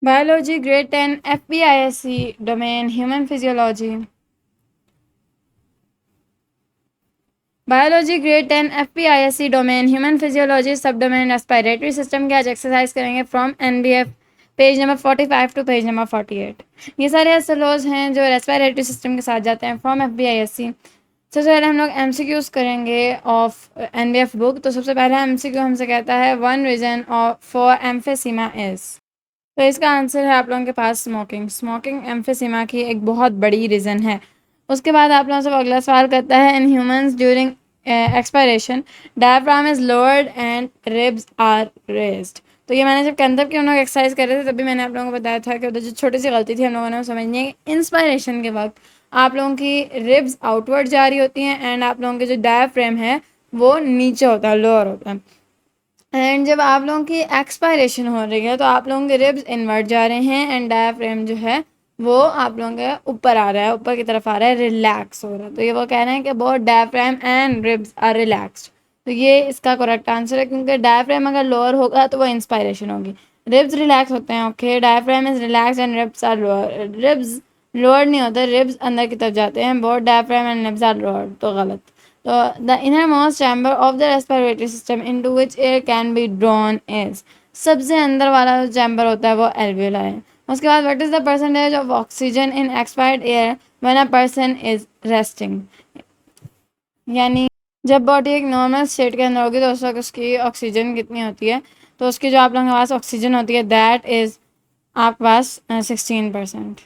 Biology grade 10 FBISC domain human physiology. Biology grade 10 FBISC domain human physiology sub domain respiratory system के आज exercise करेंगे from NBF page number 45 to page number 48। ये सारे एसएलओज हैं जो respiratory system के साथ जाते हैं फ्रॉम FBISC। सबसे पहले हम लोग MCQs करेंगे ऑफ NBF बुक। तो सबसे पहला MCQ हमसे कहता है वन रीजन फॉर एम्फेसीमा इज। तो इसका आंसर है आप लोगों के पास स्मोकिंग। स्मोकिंग एम्फेसीमा की एक बहुत बड़ी रीज़न है। उसके बाद आप लोगों से अगला सवाल करता है in humans during expiration diaphragm is lowered and ribs are raised. तो ये मैंने जब कंदब की हम लोग एक्सरसाइज कर रहे थे तभी मैंने आप लोगों को बताया था कि उधर जो छोटी सी गलती थी हम लोगों ने समझनी है कि इंस्पायरेशन के वक्त आप लोगों की रिब्स आउटवर्ड जा रही होती हैं एंड आप लोगों के जो डायफ्राम है वो नीचे होता है, लोअर होता है। एंड जब आप लोगों की एक्सपायरेशन हो रही है तो आप लोगों के रिब्स इनवर्ट जा रहे हैं एंड डायफ्राम जो है वो आप लोगों के ऊपर आ रहा है, ऊपर की तरफ आ रहा है, रिलैक्स हो रहा है। तो ये वो कह रहे हैं कि both diaphragm and ribs are relaxed. तो ये इसका करेक्ट आंसर है क्योंकि डायफ्राम अगर लोअर होगा तो वो इंस्पायरेशन होगी। रिब्स रिलैक्स होते हैं, okay. Diaphragm is relax and ribs are lower. Ribs lower नहीं होते, रिब्स अंदर की तरफ जाते हैं। Both diaphragm and ribs are lower, तो गलत। So the innermost chamber of the respiratory system into which air can be drawn is। सबसे अंदर वाला जो चैम्बर होता है वो एल्वियोला है। उसके बाद what is the percentage of oxygen in expired air when a person is resting. यानी जब बॉडी एक नॉर्मल स्टेट के अंदर होगी तो उस वक्त उसकी ऑक्सीजन कितनी होती है। तो उसकी जो आप लोगों के पास ऑक्सीजन होती है दैट इज आपके पास 16%।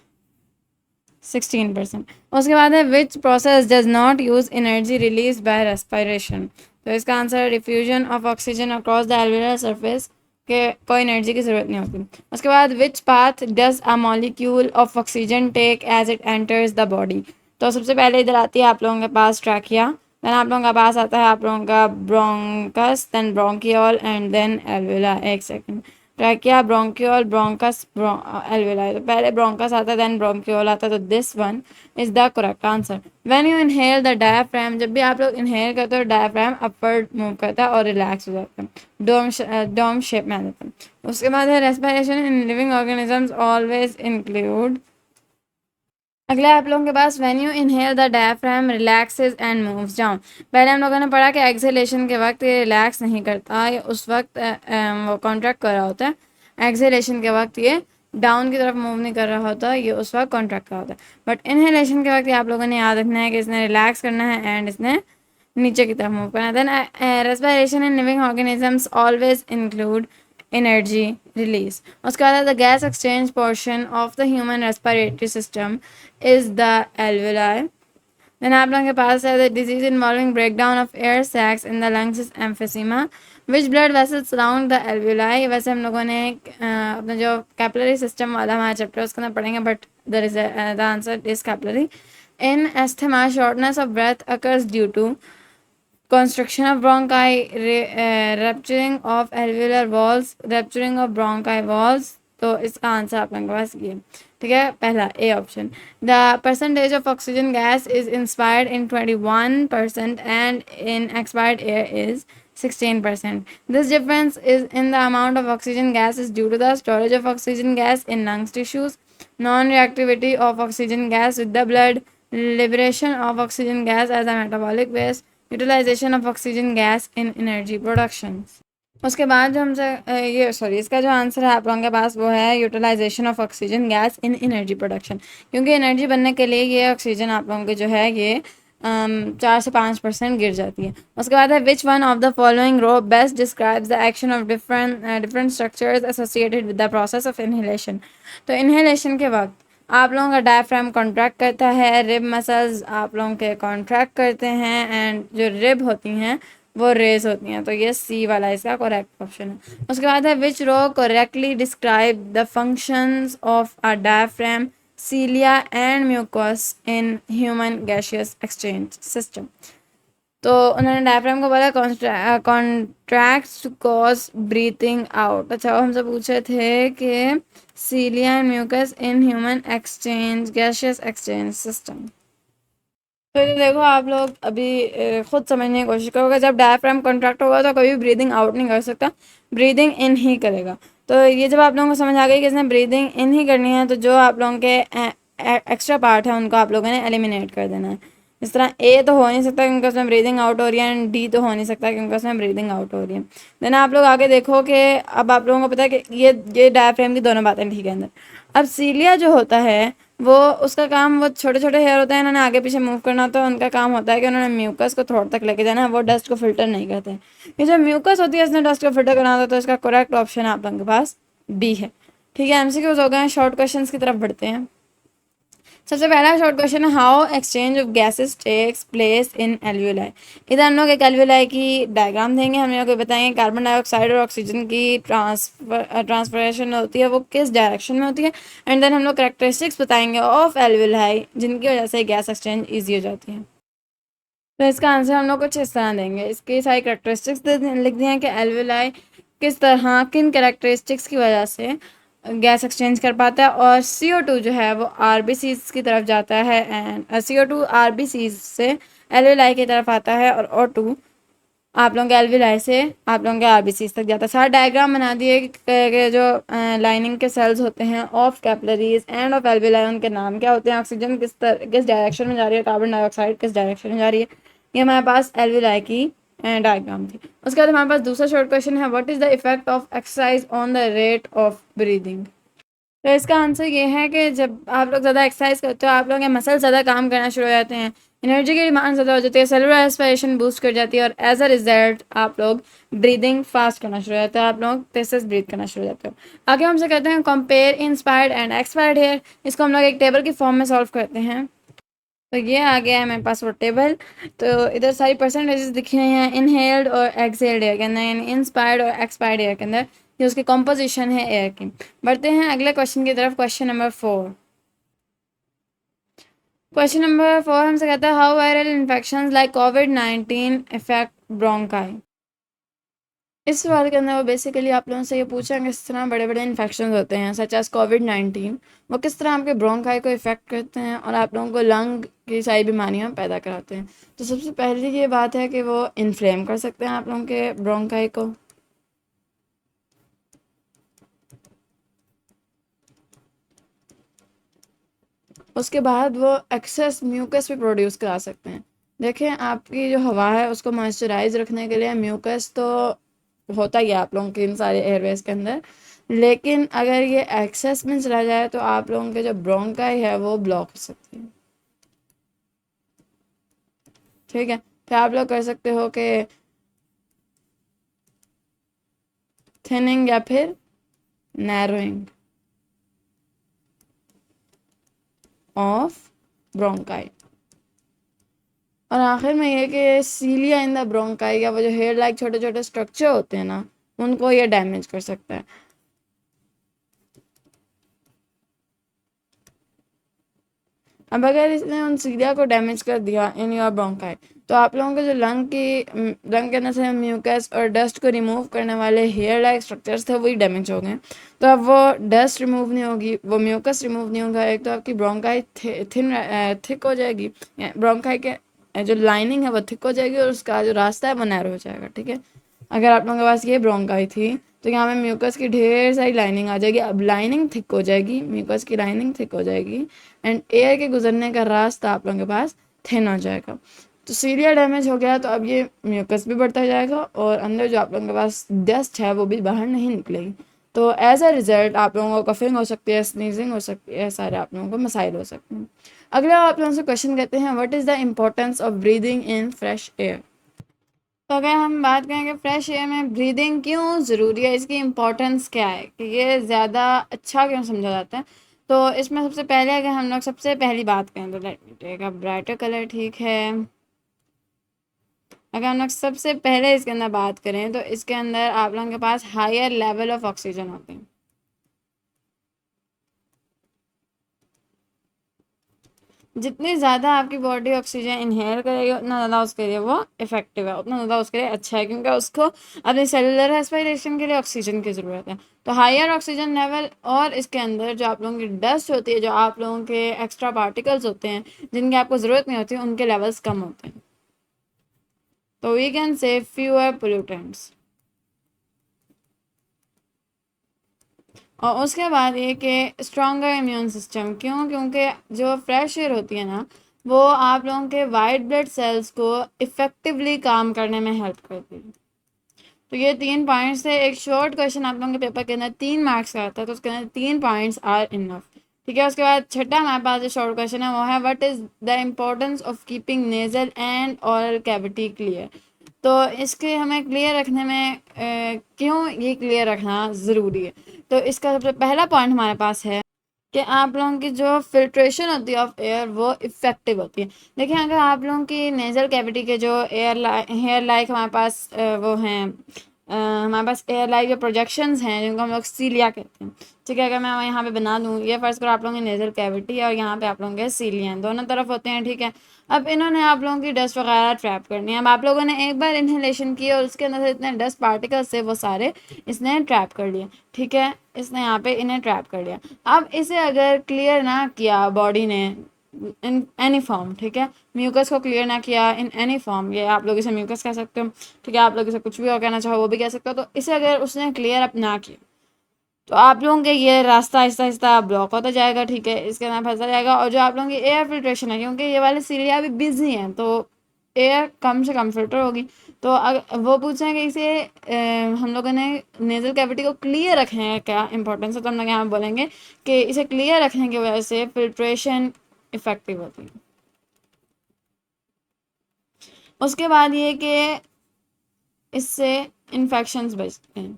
16%। उसके बाद है which process does not use energy release by respiration. तो इसका आंसर है diffusion of oxygen across the alveolar surface के कोई एनर्जी की जरूरत नहीं होती। उसके बाद which path does a molecule of oxygen take as it enters the body. तो सबसे पहले इधर आती है आप लोगों के पास ट्रैकिया, देन आप लोगों के पास आता है आप लोगों का bronchus, then bronchiole and then alveola. एक second, trachea, bronchiole, bronchus, alveoli. तो पहले ब्रोंकस आता है देन ब्रोंकियोल आता है। तो this one is the correct answer. When you inhale the diaphragm, जब भी आप लोग इनहेल करते हो डायफ्राम अपवर्ड मूव करता है और रिलैक्स हो जाता है, डोम शेप में आ जाता है। उसके बाद है respiration in living organisms always include. अगला आप लोगों के पास when you inhale the diaphragm relaxes and moves down. पहले हम लोगों ने पढ़ा कि एक्सहेलेशन के वक्त ये रिलैक्स नहीं करता, ये उस वक्त वो कॉन्ट्रैक्ट कर रहा होता है। एक्सहेलेशन के वक्त ये डाउन की तरफ मूव नहीं कर रहा होता, ये उस वक्त कॉन्ट्रैक्ट कर रहा होता है। बट इनहेलेशन के वक्त ये आप लोगों ने याद रखना है कि इसने रिलैक्स करना है एंड इसने नीचे की तरफ मूव करना है। Then respiration in living organisms always include energy release. उसके बाद the gas exchange portion of the human respiratory system is the alveoli. Then आप लोगों के पास है the disease involving breakdown of air sacs in the lungs is emphysema. Which blood vessels surround the alveoli. वैसे हम लोगों ने अपना जो कैपिलरी सिस्टम वाला हमारा चैप्टर उसके अंदर पढ़ेंगे but the answer is capillary. In asthma shortness of breath occurs due to constriction of bronchi, rupturing of alveolar walls, rupturing of bronchi walls। तो इसका आंसर आप लोगों के पास ये, ठीक है, पहला A option. The percentage of oxygen gas is inspired in 21% and in expired air is 16%। This difference is in the amount of oxygen gas is due to the storage of oxygen gas in lungs tissues, non-reactivity of oxygen gas with the blood, liberation of oxygen gas as a metabolic waste, utilisation of oxygen gas in energy production. उसके बाद जो हमसे इसका जो answer है आप लोगों के पास वो है utilisation of oxygen gas in energy production. क्योंकि एनर्जी बनने के लिए ये ऑक्सीजन आप लोगों के जो है ये 4 से 5% गिर जाती है। उसके बाद है which one of the following row best describes the action of different structures associated with the process of inhalation. तो इनहेलेशन के वक्त आप लोगों का डायफ्राम कॉन्ट्रैक्ट करता है, रिब मसल्स आप लोगों के कॉन्ट्रैक्ट करते हैं एंड जो रिब होती हैं वो रेज होती हैं। तो ये सी वाला इसका करेक्ट ऑप्शन है। उसके बाद है which row correctly describe the functions of a diaphragm, cilia and mucus in human gaseous exchange system. तो उन्होंने डायफ्राम को बोला contracts to cause breathing out. अच्छा, वो हमसे पूछे थे कि cilia and mucus in human exchange gaseous exchange system. तो ये देखो आप लोग अभी खुद समझने की कोशिश करोगे, जब डायफ्राम कॉन्ट्रैक्ट होगा तो कभी ब्रीदिंग आउट नहीं कर सकता, ब्रीदिंग इन ही करेगा। तो ये जब आप लोगों को समझ आ गई कि इसने ब्रीदिंग इन ही करनी है, तो जो आप लोगों के एक्स्ट्रा पार्ट है उनको आप लोगों ने एलिमिनेट कर देना है। इस तरह ए तो हो नहीं सकता क्योंकि उसमें ब्रीदिंग आउट हो रही है, एंड डी तो हो नहीं सकता क्योंकि उसमें ब्रीदिंग आउट हो रही है। देन आप लोग आगे देखो कि अब आप लोगों को पता है कि ये डायफ्रेम की दोनों बातें ठीक है अंदर। अब सीलिया जो होता है वो उसका काम, वो छोटे छोटे हेयर होते हैं, इन्होंने आगे पीछे मूव करना, तो उनका काम होता है कि उन्होंने म्यूकस को थ्रोट तक लेके जाना है, वो डस्ट को फिल्टर नहीं करते। ये जो म्यूकस होती है इसने डस्ट को फिल्टर करना होता है, तो इसका करेक्ट ऑप्शन आप लोगों के पास बी है। ठीक है, एमसीक्यूज हो गए, शॉर्ट क्वेश्चंस की तरफ बढ़ते हैं। सबसे पहला शॉर्ट क्वेश्चन है, how exchange of gases takes place in alveoli. इधर हम लोग एक एल्वियोलाई की डायग्राम देंगे, हम लोग बताएंगे कार्बन डाइऑक्साइड और ऑक्सीजन की ट्रांसफरेशन होती है वो किस डायरेक्शन में होती है, एंड देन हम लोग करेक्टरिस्टिक्स बताएंगे ऑफ एल्वियोलाई जिनकी वजह से गैस एक्सचेंज ईजी हो जाती है। तो इसका आंसर हम लोग कुछ इस तरह देंगे, इसकी सारी करेक्टरिस्टिक्स लिख दिए हैं कि एल्वियोलाई किस तरह किन करेक्टरिस्टिक्स की वजह से गैस एक्सचेंज कर पाता है, और CO2 जो है वो आरबीसीज की तरफ जाता है, एंड CO2 आरबीसीज से एल्वियोलाई की तरफ आता है, और O2 आप लोगों के एल्वियोलाई से आप लोगों के आरबीसीज तक जाता है। सारा डायग्राम बना दिए कि जो लाइनिंग के सेल्स होते हैं of capillaries end of alveoli उनके नाम क्या होते हैं, ऑक्सीजन किस डायरेक्शन में जा रही है, कार्बन डाइऑक्साइड किस डायरेक्शन में जा रही है। ये हमारे पास एल्वियोलाई की डायग्राम थी। उसके बाद हमारे पास दूसरा शॉर्ट क्वेश्चन है, what is the effect of exercise on the rate of breathing. तो इसका आंसर ये है कि जब आप लोग ज़्यादा एक्सरसाइज करते हो आप लोग के मसल ज़्यादा काम करना शुरू हो जाते हैं, एनर्जी की डिमांड ज़्यादा हो जाती है, सेलुलर एस्पिरेशन बूस्ट कर जाती है, और एज अ रिजल्ट आप लोग ब्रीदिंग फास्ट करना शुरू हो जाता है, आप लोग तेज से ब्रीथ करना शुरू हो जाते हो। आगे हमसे कहते हैं compare inspired and expired air. इसको हम लोग एक टेबल की फॉर्म में सॉल्व करते हैं। तो ये आ गया है मेरे पास वो टेबल। तो इधर सारी परसेंटेजेस दिखी हुई हैं इनहेल्ड और एक्सहेल्ड एयर के अंदर, यानी इंस्पायर्ड और एक्सपायर्ड एयर के अंदर, ये उसकी कॉम्पोजिशन है एयर की। बढ़ते हैं अगले क्वेश्चन की तरफ, क्वेश्चन नंबर 4। क्वेश्चन नंबर 4 हमसे कहता है, how viral infection like covid effect bronchi. इस सवाल के अंदर वो बेसिकली आप लोगों से ये पूछा है किस तरह बड़े बड़े इन्फेक्शन होते हैं सच एज कोविड-19 वो किस तरह आपके ब्रोंकाई को इफेक्ट करते हैं और आप लोगों को लंग की सारी बीमारियां पैदा कराते हैं। तो सबसे पहली ये बात है कि वो इन्फ्लेम कर सकते हैं आप लोगों के ब्रोंकाई को। उसके बाद वो एक्सेस म्यूकस भी प्रोड्यूस करा सकते हैं। देखें, आपकी जो हवा है उसको मॉइस्चराइज रखने के लिए म्यूकस तो होता ही है आप लोगों के इन सारे एयरवेज के अंदर, लेकिन अगर ये एक्सेस में चला जाए तो आप लोगों के जो ब्रोंकाई है वो ब्लॉक हो सकती है। ठीक है, फिर आप लोग कर सकते हो कि थिनिंग या फिर नैरोइंग ऑफ ब्रोंकाई। और आखिर में ये कि सीलिया इन द ब्रोंकाई या वो जो हेयर लाइक छोटे छोटे स्ट्रक्चर होते हैं ना उनको ये डैमेज कर सकता है। अब अगर इसने उन सीलिया को डैमेज कर दिया इन योर ब्रोंकाई तो आप लोगों के जो लंग के अंदर से म्यूकस और डस्ट को रिमूव करने वाले हेयर लाइक स्ट्रक्चर्स थे वही डैमेज हो गए। तो अब वो डस्ट रिमूव नहीं होगी, वो म्यूकस रिमूव नहीं होगा, एक तो आपकी ब्रोंकाई थिक हो जाएगी, ब्रोंकाई के जो लाइनिंग है वो थिक हो जाएगी और उसका जो रास्ता है वो नैरो हो जाएगा। ठीक है, अगर आप लोगों के पास ये ब्रोंकाई थी तो यहाँ पे म्यूकस की ढेर सारी लाइनिंग आ जाएगी। अब लाइनिंग थिक हो जाएगी, म्यूकस की लाइनिंग थिक हो जाएगी, एंड एयर के गुजरने का रास्ता आप लोगों के पास थिन हो जाएगा। तो सीरिया डैमेज हो गया तो अब ये म्यूकस भी बढ़ता जाएगा और अंदर जो आप लोगों के पास डस्ट है वो भी बाहर नहीं निकलेगी। तो एज अ रिजल्ट आप लोगों को कफिंग हो सकती है, स्नीजिंग हो सकती है, सारे आप लोगों को मसाइल हो सकते हैं। अगला आप लोगों से क्वेश्चन कहते हैं, what is the importance of breathing in fresh air. तो अगर हम बात करें कि फ्रेश एयर में ब्रीदिंग क्यों ज़रूरी है, इसकी इम्पोर्टेंस क्या है, कि ये ज़्यादा अच्छा क्यों समझा जाता है, तो इसमें सबसे पहले अगर हम लोग सबसे पहली बात करें तो let me take a brighter colour. ठीक है, अगर हम लोग सबसे पहले इसके अंदर बात करें तो इसके अंदर आप लोगों के पास हायर लेवल ऑफ ऑक्सीजन होते हैं। जितनी ज़्यादा आपकी बॉडी ऑक्सीजन इनहेल करेगी उतना ज़्यादा उसके लिए वो इफेक्टिव है, उतना ज़्यादा उसके लिए अच्छा है, क्योंकि उसको अपनी सेलुलर रेस्पिरेशन के लिए ऑक्सीजन की ज़रूरत है। तो हायर ऑक्सीजन लेवल, और इसके अंदर जो आप लोगों की डस्ट होती है, जो आप लोगों के एक्स्ट्रा पार्टिकल्स होते हैं जिनकी आपको ज़रूरत नहीं होती, उनके लेवल्स कम होते हैं। तो we can say fewer pollutants. और उसके बाद ये कि स्ट्रॉन्गर इम्यून सिस्टम। क्यों? क्योंकि जो फ्रेश एयर होती है ना, वो आप लोगों के वाइट ब्लड सेल्स को इफ़ेक्टिवली काम करने में हेल्प करती है। तो ये 3 पॉइंट्स थे। एक शॉर्ट क्वेश्चन आप लोगों के पेपर के अंदर 3 मार्क्स का आता है, तो उसके अंदर 3 पॉइंट्स आर इनफ। ठीक है, उसके बाद छठा हमारे पास जो शॉर्ट क्वेश्चन है वो है what is the importance of keeping nasal and oral cavity clear. तो इसके हमें क्लियर रखने में क्यों ये क्लियर रखना ज़रूरी है। तो इसका सबसे पहला पॉइंट हमारे पास है कि आप लोगों की जो फिल्ट्रेशन होती है ऑफ एयर वो इफ़ेक्टिव होती है। देखिए, अगर आप लोगों की नेज़ल कैविटी के जो हेयर लाइक हमारे पास वो हैं, हमारे पास एयर लाइक जो प्रोजेक्शंस हैं जिनको हम लोग सीलिया कहते हैं। ठीक है, अगर मैं यहाँ पे बना दूँ, ये फर्स्ट करो आप लोगों की नेज़ल कैविटी और यहाँ पे आप लोगों के सीलिया हैं, दोनों तरफ होते हैं। ठीक है, अब इन्होंने आप लोगों की डस्ट वगैरह ट्रैप करनी है। अब आप लोगों ने एक बार इन्हेलेशन की और उसके अंदर से इतने डस्ट पार्टिकल्स थे वो सारे इसने ट्रैप कर लिए। ठीक है, इसने यहाँ पे इन्हें ट्रैप कर लिया। अब इसे अगर क्लियर ना किया बॉडी ने इन एनी फॉर्म, ठीक है, म्यूकस को क्लियर ना किया इन एनी फॉर्म, ये आप लोग इसे म्यूकस कह सकते हो, ठीक है, आप लोग इसे कुछ भी और कहना चाहो वो भी कह सकते हो। तो इसे अगर उसने क्लियर अप ना किया तो आप लोगों के ये रास्ता आहिस्ता आहिस्ता ब्लॉक होता जाएगा। ठीक है, इसके अंदर फंसा जाएगा। और जो आप लोगों की एयर फिल्ट्रेशन है, क्योंकि ये वाले सीरिया अभी बिजी हैं तो एयर कम से कम फिल्टर होगी। तो अगर वो पूछ रहे हैं कि इसे हम लोगों ने नेजल कैविटी को क्लियर रखने का क्या इंपॉर्टेंस है, तो हम लोग यहाँ बोलेंगे कि इसे क्लियर रखने की वजह से फिल्ट्रेशन इफेक्टिव होती है। उसके बाद ये कि इससे इन्फेक्शंस बचते हैं,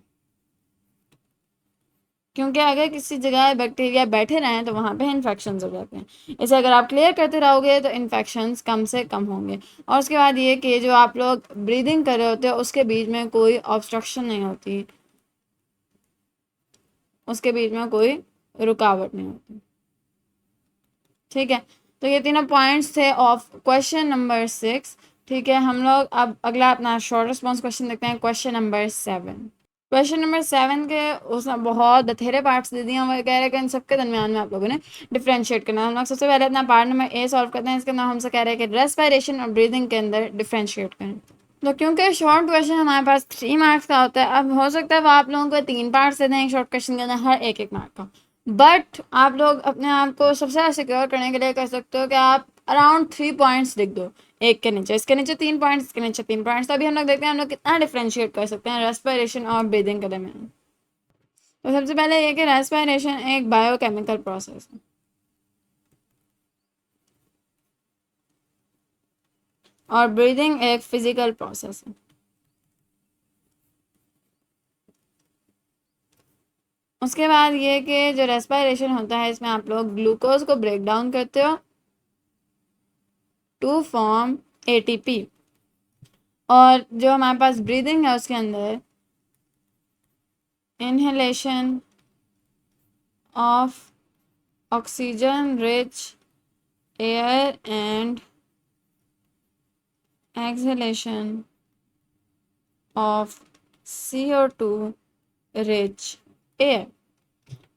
क्योंकि अगर किसी जगह बैक्टीरिया बैठे रहें तो वहाँ पे इन्फेक्शन हो जाते हैं। इसे अगर आप क्लियर करते रहोगे तो इन्फेक्शंस कम से कम होंगे। और उसके बाद ये कि जो आप लोग ब्रीदिंग कर रहे होते हो उसके बीच में कोई ऑब्स्ट्रक्शन नहीं होती, उसके बीच में कोई रुकावट नहीं होती। ठीक है, तो ये तीनों पॉइंट्स थे ऑफ क्वेश्चन नंबर 6। ठीक है, हम लोग अब अगला अपना शॉर्ट रिस्पॉन्स क्वेश्चन देखते हैं, क्वेश्चन नंबर 7। क्वेश्चन नंबर 7 के उसने बहुत बथेरे पार्ट्स दे दिए हैं। वो कह रहे हैं कि इन सबके दरमियान में आप लोगों ने डिफ्रेंशिएट करना है। हम लोग सबसे पहले अपना पार्ट नंबर ए सॉल्व करते हैं। इसके अंदर हमसे कह रहे हैं कि रेस्पिरेशन और ब्रीदिंग के अंदर डिफ्रेंशिएट करें। तो क्योंकि शॉर्ट क्वेश्चन हमारे पास 3 मार्क्स का होता है, अब हो सकता है वो आप लोगों को 3 पार्ट्स दे दें एक शॉर्ट क्वेश्चन के अंदर, हर एक मार्क का। बट आप लोग अपने आप को सबसे ज़्यादा सिक्योर करने के लिए कर सकते हो कि आप अराउंड 3 पॉइंट्स लिख दो, एक के नीचे, इसके नीचे 3 पॉइंट्स, इसके नीचे 3 पॉइंट्स। तो अभी हम लोग देखते हैं हम लोग कितना डिफ्रेंशिएट कर सकते हैं रेस्पिरेशन और ब्रीदिंग के दरमियान। तो सबसे पहले ये कि रेस्पिरेशन एक बायोकेमिकल प्रोसेस है और ब्रीदिंग एक फिजिकल प्रोसेस है। उसके बाद ये कि जो रेस्पिरेशन होता है इसमें आप लोग ग्लूकोज को ब्रेक डाउन करते हो टू फॉर्म एटीपी। और जो हमारे पास ब्रीदिंग है उसके अंदर inhalation of oxygen rich air and exhalation of CO2 rich air.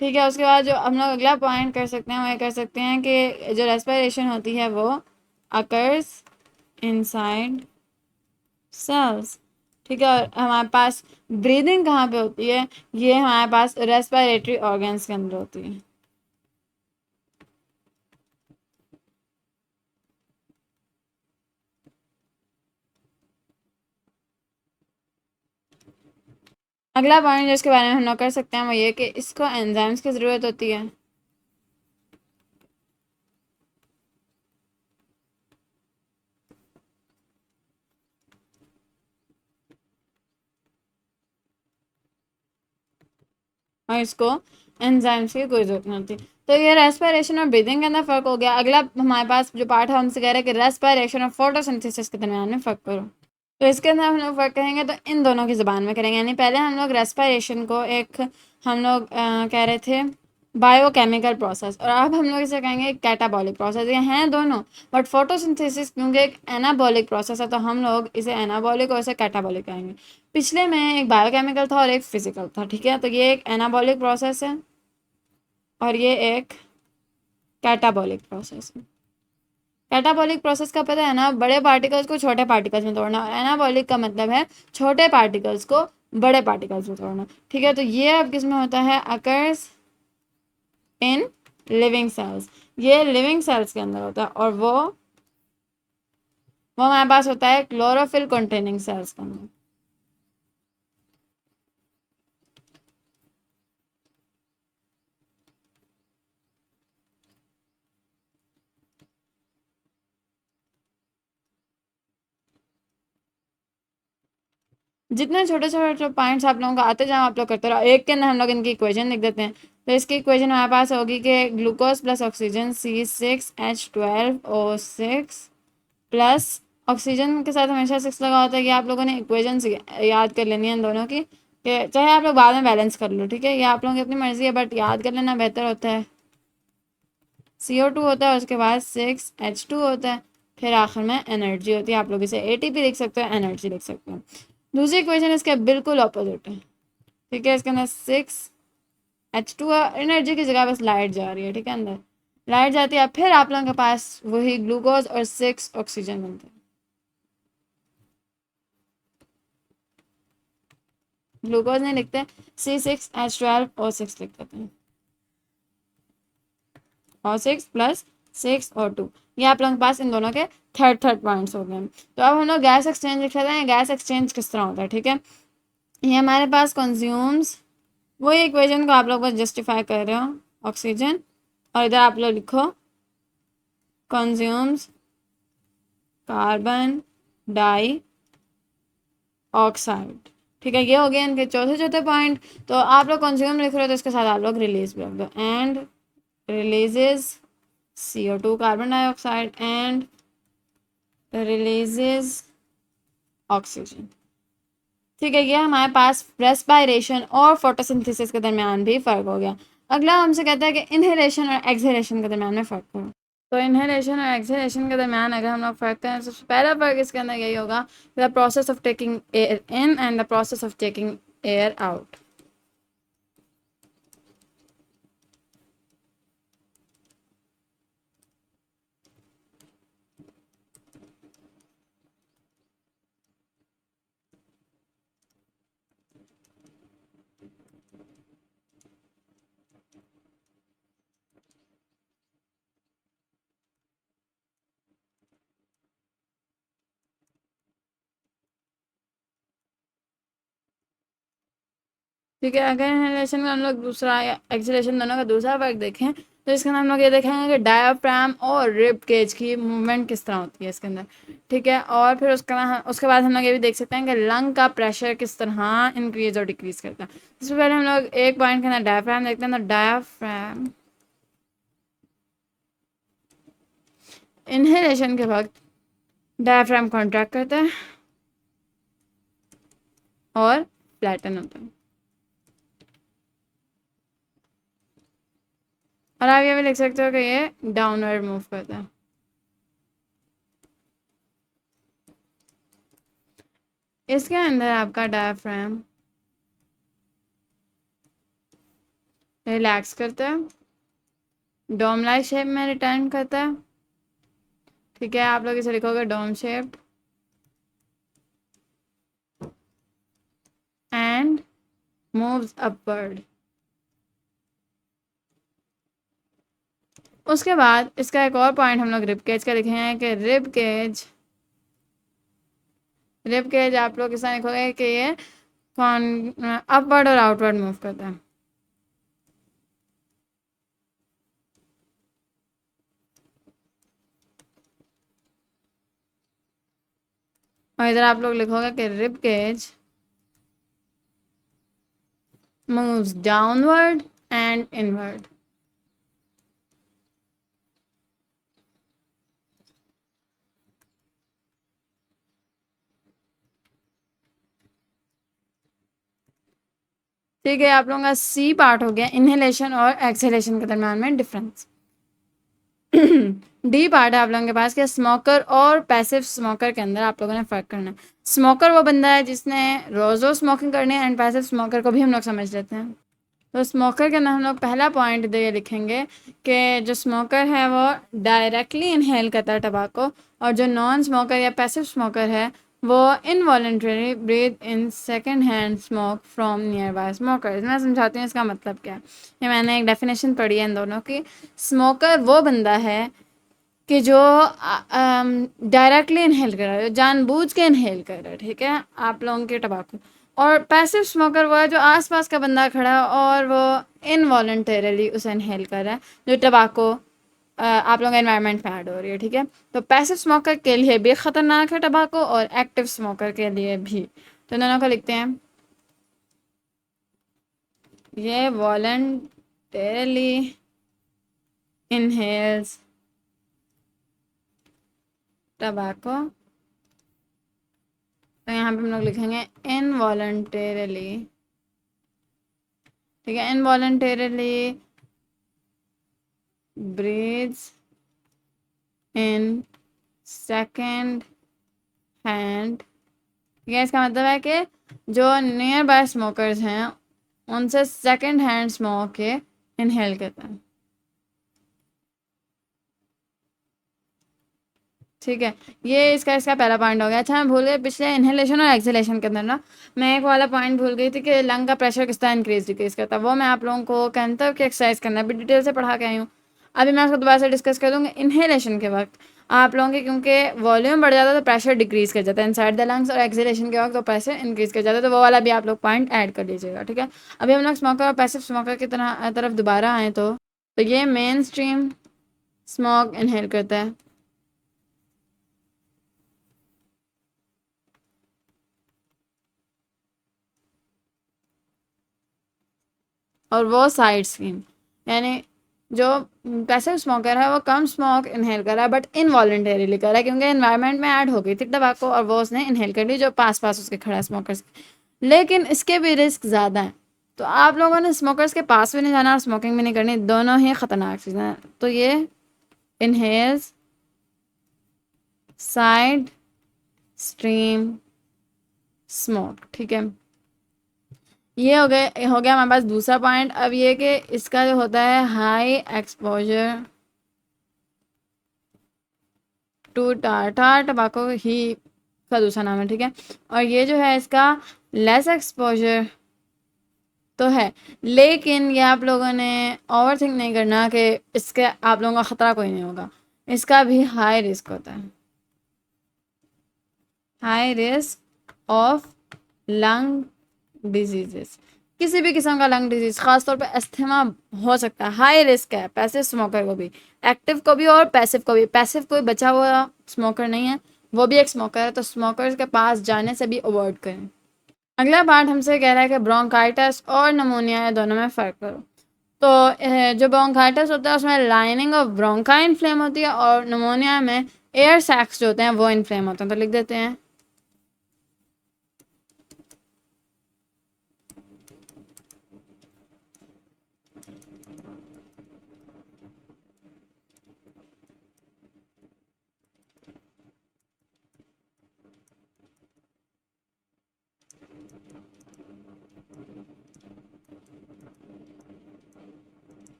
ठीक है, उसके बाद जो हम लोग अगला पॉइंट कर सकते हैं वो ये कर सकते हैं कि जो रेस्पिरेशन होती है वो अकर्स इनसाइड सेल्स। ठीक है, और हमारे पास ब्रीदिंग कहाँ पे होती है, ये हमारे पास रेस्पिरेटरी ऑर्गन्स के अंदर होती है। अगला पॉइंट जिसके बारे में हम लोग कर सकते हैं वो ये कि इसको एंजाइम्स की ज़रूरत होती है। और इसको एंजाइम्स की कोई ज़रूरत नहीं होती। तो ये रेस्पिरेशन और ब्रीदिंग के अंदर फ़र्क हो गया। अगला हमारे पास जो पार्ट है हमसे कह रहे हैं कि रेस्पिरेशन और फोटोसिंथेसिस के दरमियान में फ़र्क करो। तो इसके अंदर हम लोग फ़र्क करेंगे तो इन दोनों की ज़बान में करेंगे। यानी पहले हम लोग रेस्पिरेशन को एक हम लोग कह रहे थे बायोकेमिकल प्रोसेस, और अब हम लोग इसे कहेंगे कैटाबॉलिक प्रोसेस। ये हैं दोनों, बट फोटोसिंथेसिस क्योंकि एक एनाबॉलिक प्रोसेस है तो हम लोग इसे एनाबॉलिक और इसे कैटाबॉलिक कहेंगे। पिछले में एक बायोकेमिकल था और एक फिजिकल था। ठीक है, तो ये एक एनाबॉलिक प्रोसेस है और ये एक कैटाबॉलिक प्रोसेस है। कैटाबॉलिक प्रोसेस का पता है ना, बड़े पार्टिकल्स को छोटे पार्टिकल्स में तोड़ना, और एनाबॉलिक का मतलब है छोटे पार्टिकल्स को बड़े पार्टिकल्स में तोड़ना। ठीक है, तो ये अब किस में होता है, अकर्स इन लिविंग सेल्स, ये लिविंग सेल्स के अंदर होता है, और वो हमारे पास होता है क्लोरोफिल कंटेनिंग सेल्स के अंदर। जितने छोटे छोटे पॉइंट्स आप लोगों को आते जाओ आप लोग करते रहो। एक के अंदर हम लोग इनकी इक्वेशन लिख देते हैं। तो इसकी इक्वेशन हमारे पास होगी कि glucose plus oxygen C6H12O6 plus oxygen के साथ हमेशा 6 लगा होता है। ये आप लोगों ने इक्वेशन याद कर लेनी है इन दोनों की, कि चाहे आप लोग बाद में बैलेंस कर लो, ठीक है, ये आप लोगों की अपनी मर्जी है, बट याद कर लेना बेहतर होता है। CO2 होता है, उसके बाद 6H2 होता है, फिर आखिर में एनर्जी होती है। आप लोग इसे ATP लिख सकते हो, एनर्जी लिख सकते हो। दूसरी इक्वेशन इसके बिल्कुल ऑपोजिट है, ठीक है, इसके अंदर 6H2 एनर्जी की जगह बस लाइट जा रही है, ठीक है, अंदर लाइट जाती है, फिर आप लोगों के पास वही ग्लूकोज और 6 ऑक्सीजन बनते हैं। ग्लूकोज नहीं लिखते, C6H12O6 लिख देते हैं, O6 प्लस 6O2। ये आप लोगों के पास इन दोनों के थर्ड पॉइंट्स हो गए। तो अब हम लोग गैस एक्सचेंज लिख लेते हैं। गैस एक्सचेंज किस तरह होता है, ठीक है, ये हमारे पास कंज्यूम्स, वही इक्वेशन को आप लोग बस जस्टिफाई कर रहे हो, ऑक्सीजन, और इधर आप लोग लिखो कंज्यूम्स कार्बन डाई ऑक्साइड। ठीक है, ये हो गया इनके चौथे पॉइंट। तो आप लोग कंज्यूम लिख रहे हो तो इसके साथ आप लोग रिलीज भी रख दो, and releases CO2 carbon dioxide and releases oxygen. ठीक है, ये हमारे पास रेस्पायरेशन और फोटोसिंथेसिस के दरमियान भी फ़र्क हो गया। अगला हमसे कहता है कि इनहेलेशन और एक्सहेलेशन के दरमियान में फ़र्क करो। तो इनहेलेशन और एक्सहेलेशन के दरमियान अगर हम लोग फ़र्क करें, सबसे पहला फ़र्क इसके अंदर यही होगा, the process of taking air in and the process of taking air out. ठीक है, अगर इनहेलेशन का हम लोग दूसरा या एक्सहेलेशन दोनों का दूसरा वर्क देखें, तो इसके अंदर हम लोग ये देखेंगे कि डायाफ्राम और रिब केज की मूवमेंट किस तरह होती है इसके अंदर। ठीक है, और फिर उसके बाद हम लोग ये भी देख सकते हैं कि लंग का प्रेशर किस तरह इंक्रीज और डिक्रीज करता है। इससे पहले हम लोग एक पॉइंट के अंदर डायाफ्राम देखते हैं। तो डायाफ्राम इनहेलेशन के वक्त डायाफ्राम कॉन्ट्रैक्ट करता है और फ्लैटन होता है। और आप ये भी लिख सकते हो कि ये डाउनवर्ड मूव करता है। इसके अंदर आपका डायाफ्राम रिलैक्स करता है, डोम लाइक शेप में रिटर्न करता है। ठीक है, आप लोग इसे लिखोगे dome shape and moves upward. उसके बाद इसका एक और पॉइंट हम लोग रिब केज का लिखेंगे कि रिब केज आप लोग इस तरह लिखोगे कि ये अपवर्ड और आउटवर्ड मूव करता है। और इधर आप लोग लिखोगे कि rib cage moves downward and inward. ठीक है, आप लोगों का सी पार्ट हो गया इनहेलेशन और एक्सहेलेशन के दरम्यान में डिफरेंस। डी पार्ट है आप लोगों के पास कि स्मोकर और पैसिव स्मोकर के अंदर आप लोगों ने फ़र्क करना है। स्मोकर वो बंदा है जिसने रोज़ स्मोकिंग करनी है, एंड पैसिव स्मोकर को भी हम लोग समझ लेते हैं। तो स्मोकर के अंदर हम लोग पहला पॉइंट दे लिखेंगे कि जो स्मोकर है वो डायरेक्टली इनहेल करता है टबाको, और जो नॉन स्मोकर या पैसिव स्मोकर है वो involuntary breathe in second hand smoke from nearby smokers. मैं समझाती हूँ इसका मतलब क्या है। ये मैंने एक डेफिनेशन पढ़ी है इन दोनों की। स्मोकर वो बंदा है कि जो डायरेक्टली इनहेल कर रहा है, जो जानबूझ के इनहेल कर रहा है, ठीक है, आप लोगों के टबाकू। और पैसिव स्मोकर वो है जो आसपास का बंदा खड़ा है और वो इनवॉलंटरली उसे इनहेल कर रहा है, जो टबाको आप लोगों के एनवायरनमेंट में ऐड हो रही है, ठीक है। तो पैसिव स्मोकर के लिए भी ख़तरनाक है टबाको, और एक्टिव स्मोकर के लिए भी। तो दोनों को लिखते हैं, ये वॉलंटरली इनहेल्स टबाको। तो यहाँ पे हम लोग लिखेंगे इनवॉलंटरली, ठीक है, involuntarily breathes in second hand. ठीक है, इसका मतलब है कि जो नियर बाय स्मोकर्स हैं उनसे सेकेंड हैंड स्मोक के इनहेल करता है, ठीक है। ये इसका पहला पॉइंट हो गया। अच्छा, मैं भूल गई पिछले इनहेलेशन और एक्सहेलेशन के अंदर ना, मैं एक वाला पॉइंट भूल गई थी कि लंग का प्रेशर किस तरह इंक्रीज डिक्रीज करता है। वो मैं आप लोगों को कहता हूँ कि एक्सरसाइज करना है, भी डिटेल से पढ़ा के आई हूँ। अभी मैं उसको दोबारा से डिस्कस कर दूँगी। इनहेलेशन के वक्त आप लोगों के क्योंकि वॉल्यूम बढ़ जाता है तो प्रेशर डिक्रीज कर जाता है इनसाइड द लंग्स, और एक्सहेलेशन के वक्त तो प्रेशर इंक्रीज कर जाता है। तो वो वाला भी आप लोग पॉइंट ऐड कर लीजिएगा, ठीक है। अभी हम लोग स्मोकर और पैसिव स्मोकर की तरफ दोबारा आए तो ये मेन स्ट्रीम स्मोक इनहेल करता है, और वो साइड स्ट्रीम, यानी जो पैसिव स्मोकर है वो कम स्मोक इनहेल कर रहा है बट इनवॉलेंटरीली कर रहा है, क्योंकि एनवायरनमेंट में ऐड हो गई थी टबाको और वो उसने इनहेल कर ली जो पास पास उसके खड़ा है स्मोकर्स। लेकिन इसके भी रिस्क ज़्यादा हैं, तो आप लोगों ने स्मोकर्स के पास भी नहीं जाना और स्मोकिंग भी नहीं करनी, दोनों ही ख़तरनाक चीज़ें हैं। तो ये इनहेल्स साइड स्ट्रीम स्मोक, ठीक है। ये हो गया हमारे पास दूसरा पॉइंट। अब ये कि इसका जो होता है high exposure to tar tobacco ही का दूसरा नाम है, ठीक है। और ये जो है इसका लेस एक्सपोजर तो है, लेकिन ये आप लोगों ने ओवर थिंक नहीं करना कि इसके आप लोगों का ख़तरा कोई नहीं होगा, इसका भी हाई रिस्क होता है, high risk of lung diseases. किसी भी किस्म का लंग डिजीज, खासतौर पे अस्थमा हो सकता है, हाई रिस्क है पैसिव स्मोकर को भी, एक्टिव को भी और पैसिव को भी। पैसिव कोई बचा हुआ स्मोकर नहीं है, वो भी एक स्मोकर है, तो स्मोकर्स के पास जाने से भी अवॉइड करें। अगला पार्ट हमसे कह रहा है कि ब्रोंकाइटिस और नमोनिया दोनों में फ़र्क करो। तो जो ब्रोंकाइटिस होता है उसमें लाइनिंग ऑफ ब्रोंका इन्फ्लेम होती है, और नमोनिया में एयर सैक्स जो होते हैं वो इन्फ्लेम होते हैं। तो लिख देते हैं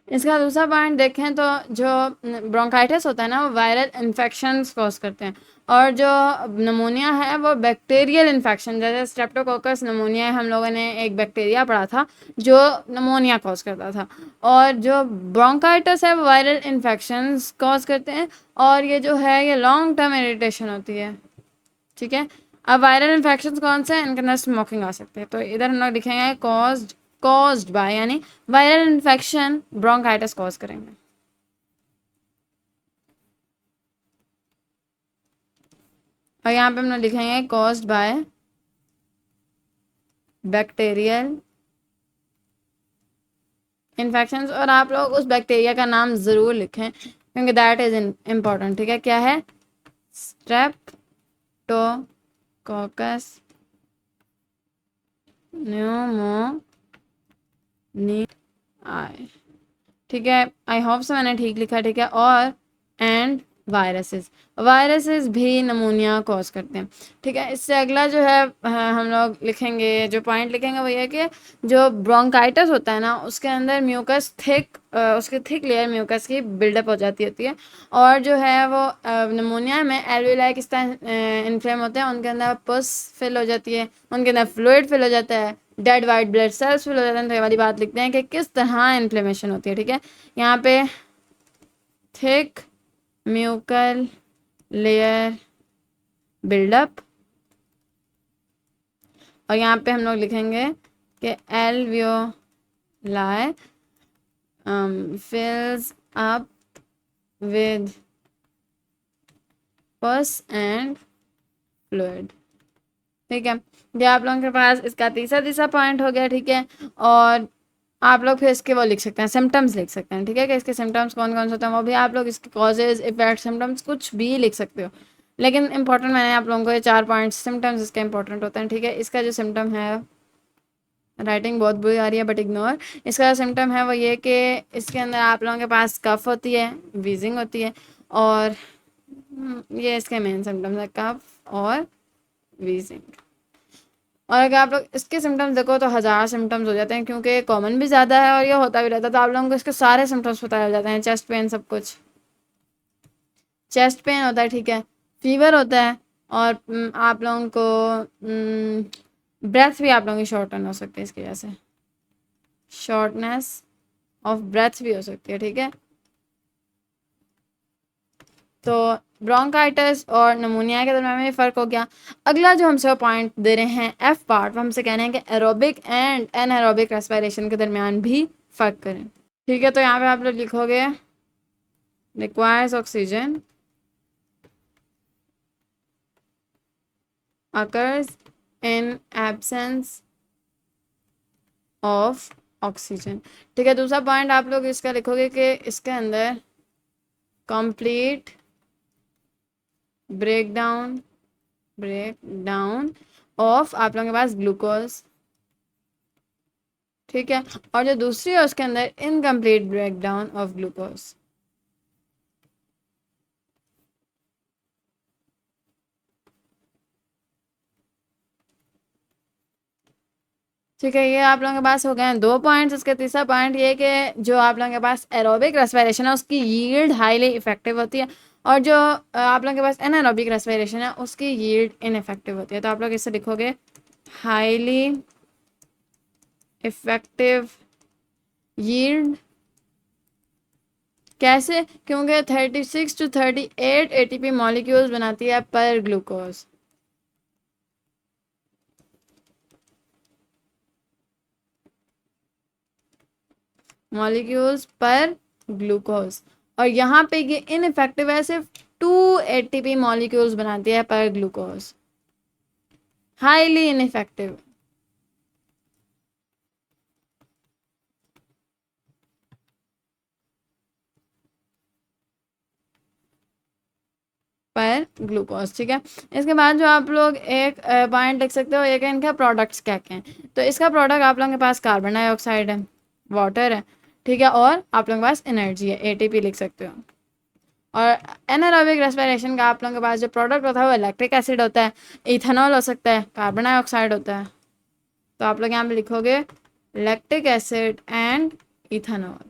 इसका दूसरा पॉइंट देखें तो जो ब्रोंकाइटिस होता है ना वो वायरल इन्फेक्शंस कॉज करते हैं, और जो नमोनिया है वो बैक्टीरियल इन्फेक्शन, जैसे स्ट्रेप्टोकोकस नमोनिया हम लोगों ने एक बैक्टीरिया पढ़ा था जो नमोनिया कॉज करता था, और जो ब्रोंकाइटिस है वो वायरल इन्फेक्शंस कॉज करते हैं, और ये जो है ये लॉन्ग टर्म इरिटेशन होती है, ठीक है। अब वायरल इन्फेक्शन कौन से हैं, इनके अंदर स्मोकिंग आ सकते हैं। तो इधर हम लोग लिखेंगे कॉज्ड बाय, यानी वायरल इन्फेक्शन ब्रोंकाइटिस कॉज करेंगे। और यहाँ पे हम लोग लिखेंगे कॉज्ड बाय बैक्टीरियल इन्फेक्शन, और आप लोग उस बैक्टीरिया का नाम ज़रूर लिखें क्योंकि दैट इज इम्पोर्टेंट, ठीक है। क्या है? स्ट्रेप्टोकोकस न्यूमोनियाई, ठीक है। आई होप से मैंने ठीक लिखा, ठीक है। और एंड वायरसेस। वायरसेस भी नमूनिया कॉज करते हैं। ठीक है, इससे अगला जो है हम लोग लिखेंगे, जो पॉइंट लिखेंगे वो ये कि जो ब्रोंकाइटिस होता है ना, उसके अंदर म्यूकस थिक, उसकी थिक लेयर म्यूकस की बिल्डअप हो जाती होती है। और जो है वो नमूनिया में एल्वेलाई किस तरह इन्फ्लेम होते हैं, उनके अंदर पस फिल हो जाती है, उनके अंदर फ्लूइड फिल हो जाता है, dead white blood cells fill हो जाते हैं। तो ये वाली बात लिखते हैं कि किस तरह इन्फ्लेमेशन होती है। ठीक है, यहाँ पे थिक म्यूकल लेयर बिल्डअप, और यहाँ पे हम लोग लिखेंगे कि alveoli fills up with pus and fluid। ठीक है, ये आप लोगों के पास इसका तीसरा पॉइंट हो गया। ठीक है, और आप लोग फिर इसके वो लिख सकते हैं, सिम्टम्स लिख सकते हैं। ठीक है, कि इसके सिम्टम्स कौन कौन से होते हैं, वो भी आप लोग इसके कॉजेज, इफेक्ट, सिम्टम्स कुछ भी लिख सकते हो। लेकिन इंपॉर्टेंट मैंने आप लोगों को ये 4 पॉइंट्स सिम्टम्स इसके इंपॉर्टेंट होते हैं। ठीक है, इसका जो सिम्टम है, राइटिंग बहुत बुरी आ रही है बट इग्नोर, इसका जो सिम्टम है वो ये कि इसके अंदर आप लोगों के पास कफ होती है, वीजिंग होती है, और ये इसके मेन सिम्टम्स है, कफ और वीजिंग। और अगर आप लोग इसके सिम्टम्स देखो तो 1000 सिम्टम्स हो जाते हैं, क्योंकि कॉमन भी ज़्यादा है और ये होता भी रहता है। तो आप लोगों को इसके सारे सिम्टम्स पता चल जाते हैं, चेस्ट पेन, सब कुछ। चेस्ट पेन होता है, ठीक है, फीवर होता है, और आप लोगों को ब्रेथ भी आप लोगों की शॉर्टन हो सकती है इसकी वजह से, शॉर्टनेस ऑफ ब्रेथ भी हो सकती है। ठीक है, तो ब्रोंकाइटिस और नमूनिया के दरम्यान में फ़र्क हो गया। अगला जो हमसे पॉइंट दे रहे हैं एफ पार्ट, वो हमसे कह रहे हैं कि एरोबिक एंड एनएरोबिक रेस्पिरेशन के दरम्यान भी फ़र्क करें। ठीक है, तो यहाँ पे आप लोग लिखोगे requires oxygen occurs in absence of oxygen. ठीक है, दूसरा पॉइंट आप लोग इसका लिखोगे कि इसके अंदर कंप्लीट ब्रेक डाउन ऑफ आप लोगों के पास ग्लूकोज। ठीक है, और जो दूसरी है उसके अंदर incomplete break down of glucose. ठीक है, ये आप लोगों के पास हो गए हैं 2 पॉइंट्स। इसका तीसरा पॉइंट ये कि जो आप लोगों के पास एरोबिक रेस्पिरेशन है उसकी यील्ड हाईली इफेक्टिव होती है, और जो आप लोगों के पास एनारोबिक रेस्पिरेशन है उसकी यील्ड इनइफेक्टिव होती है। तो आप लोग इससे लिखोगे हाईली इफेक्टिव यील्ड। कैसे? क्योंकि 36 to 38 एटीपी मॉलिक्यूल्स बनाती है पर ग्लूकोज। मॉलिक्यूल्स पर ग्लूकोज, और यहाँ पे ये इनइफेक्टिव है, सिर्फ 2 एटीपी मॉलिक्यूल्स बनाती है पर ग्लूकोज, हाईली इनइफेक्टिव। पर ग्लूकोज। ठीक है, इसके बाद जो आप लोग एक पॉइंट लिख सकते हो, एक है इनका प्रोडक्ट्स क्या क्या हैं। तो इसका प्रोडक्ट आप लोगों के पास कार्बन डाइऑक्साइड है, वाटर है, ठीक है, और आप लोगों के पास एनर्जी है, एटीपी लिख सकते हो। और एनारोबिक रेस्पिरेशन का आप लोगों के पास जो प्रोडक्ट होता है वो इलेक्ट्रिक एसिड होता है, इथेनॉल हो सकता है, कार्बन डाइऑक्साइड होता है। तो आप लोग यहाँ पे लिखोगे लैक्टिक एसिड एंड इथेनॉल,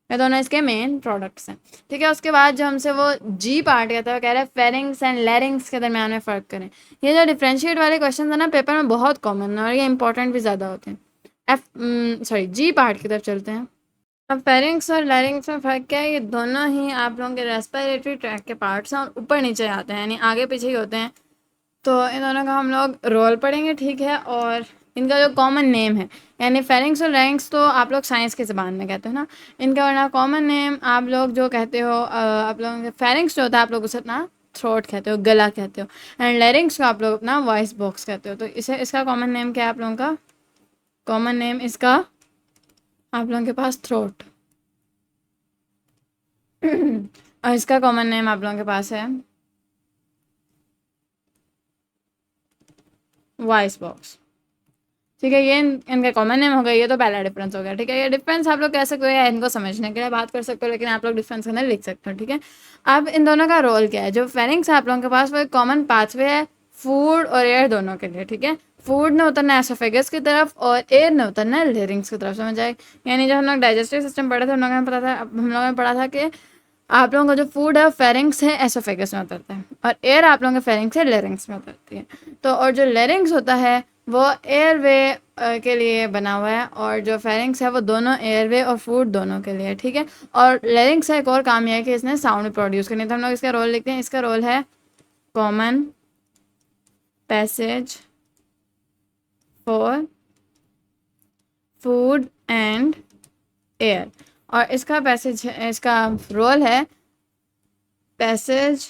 ये दोनों इसके मेन प्रोडक्ट्स हैं। ठीक है, उसके बाद जो हमसे वो जी पार्ट कहता है, वो कह रहा है फेरिंग्स एंड लैरिंग्स के दरमियान में फ़र्क करें। ये जो डिफ्रेंशिएट वाले क्वेश्चन है ना पेपर में बहुत कॉमन है और ये इंपॉर्टेंट भी ज़्यादा होते हैं। जी पार्ट की तरफ चलते हैं। अब फेरिंग्स और लैरिंग्स में फ़र्क क्या है? ये दोनों ही आप लोगों के रेस्पिरेटरी ट्रैक के पार्ट्स हैं और ऊपर नीचे आते हैं, यानी आगे पीछे ही होते हैं। तो इन दोनों का हम लोग रोल पढ़ेंगे, ठीक है, और इनका जो कॉमन नेम है, यानी फेरिंग्स और लैरिंग्स तो आप लोग साइंस की ज़बान में कहते हो ना, इनका वरना कॉमन नेम आप लोग जो कहते हो, आप लोगों के फेरिंग्स जो होता है आप लोग उसे अपना थ्रोट कहते हो, गला कहते हो, एंड लैरिंग्स को आप लोग अपना वॉइस बॉक्स कहते हो। तो इसे इसका कॉमन नेम क्या है आप लोगों का? कॉमन नेम इसका आप लोगों के पास थ्रोट और इसका कॉमन नेम आप लोगों के पास है वॉइस बॉक्स। ठीक है, ये इनका कॉमन नेम हो गया, ये तो पहला डिफरेंस हो गया। ठीक है, ये डिफरेंस आप लोग कह सकते हो या इनको समझने के लिए बात कर सकते हो, लेकिन आप लोग डिफरेंस के अंदर लिख सकते हो। ठीक है, अब इन दोनों का रोल क्या है। जो फेरिंग्स है आप लोगों के पास वो एक कॉमन पाथवे है फूड और एयर दोनों के लिए। ठीक है, फूड ने उतरना है एसोफेगस की तरफ और एयर ने उतरना है लेरिंग्स की तरफ, समझ आए। यानी जब हम लोग डाइजेस्टिव सिस्टम पढ़े थे हम लोगों ने पता था, हम लोगों ने पढ़ा था कि आप लोगों का जो फूड है फेरिंग्स है एसोफेगस में उतरता है और एयर आप लोगों के फेरिंग्स है लेरिंग्स में उतरती है। तो और जो लेरिंग्स होता है वो एयरवे के लिए बना हुआ है और जो फेरिंग्स है वो दोनों एयरवे और फूड दोनों के लिए। ठीक है, और लेरिंग्स का एक और काम यह है कि इसने साउंड प्रोड्यूस करनी है। तो हम लोग इसका रोल लिखते हैं, इसका रोल है common passage for food and air, और इसका पैसेज इसका रोल है पैसेज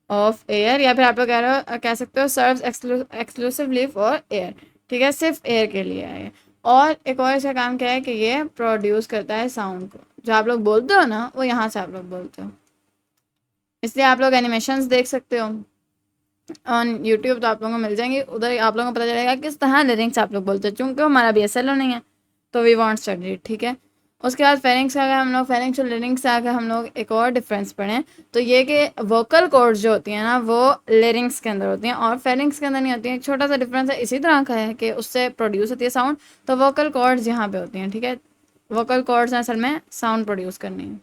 ऑफ एयर, या फिर आप लोग कह सकते हो सर्व्स एक्सक्लूसिवली फॉर एयर। ठीक है, सिर्फ एयर के लिए है। और एक और इसका काम क्या है कि ये प्रोड्यूस करता है साउंड को, जो आप लोग बोलते हो ना वो यहाँ से आप लोग बोलते हो। इसलिए आप लोग एनिमेशंस देख सकते हो ऑन यूट्यूब, तो आप लोगों को मिल जाएंगे, उधर आप लोगों को पता चलेगा किस तरह लिरिक्स आप लोग बोलते हो, क्योंकि हमारा BSLO नहीं है तो वी वांट स्टडी। ठीक है, उसके बाद फेरिंग्स आ गए हम लोग, फेरिंग्स और लिरिक्स आ गए हम लोग एक और डिफरेंस पढ़ें तो ये कि वोकल कॉर्ड्स जो होती हैं ना वो लिरिक्स के अंदर होती हैं और फेरिंग्स के अंदर नहीं होती हैं। एक छोटा सा डिफरेंस है, इसी तरह का है कि उससे प्रोड्यूस होती है साउंड, तो वोकल कॉर्ड्स यहाँ पे होती हैं। ठीक है, वोकल कॉर्ड्स असल में साउंड प्रोड्यूस करनी है।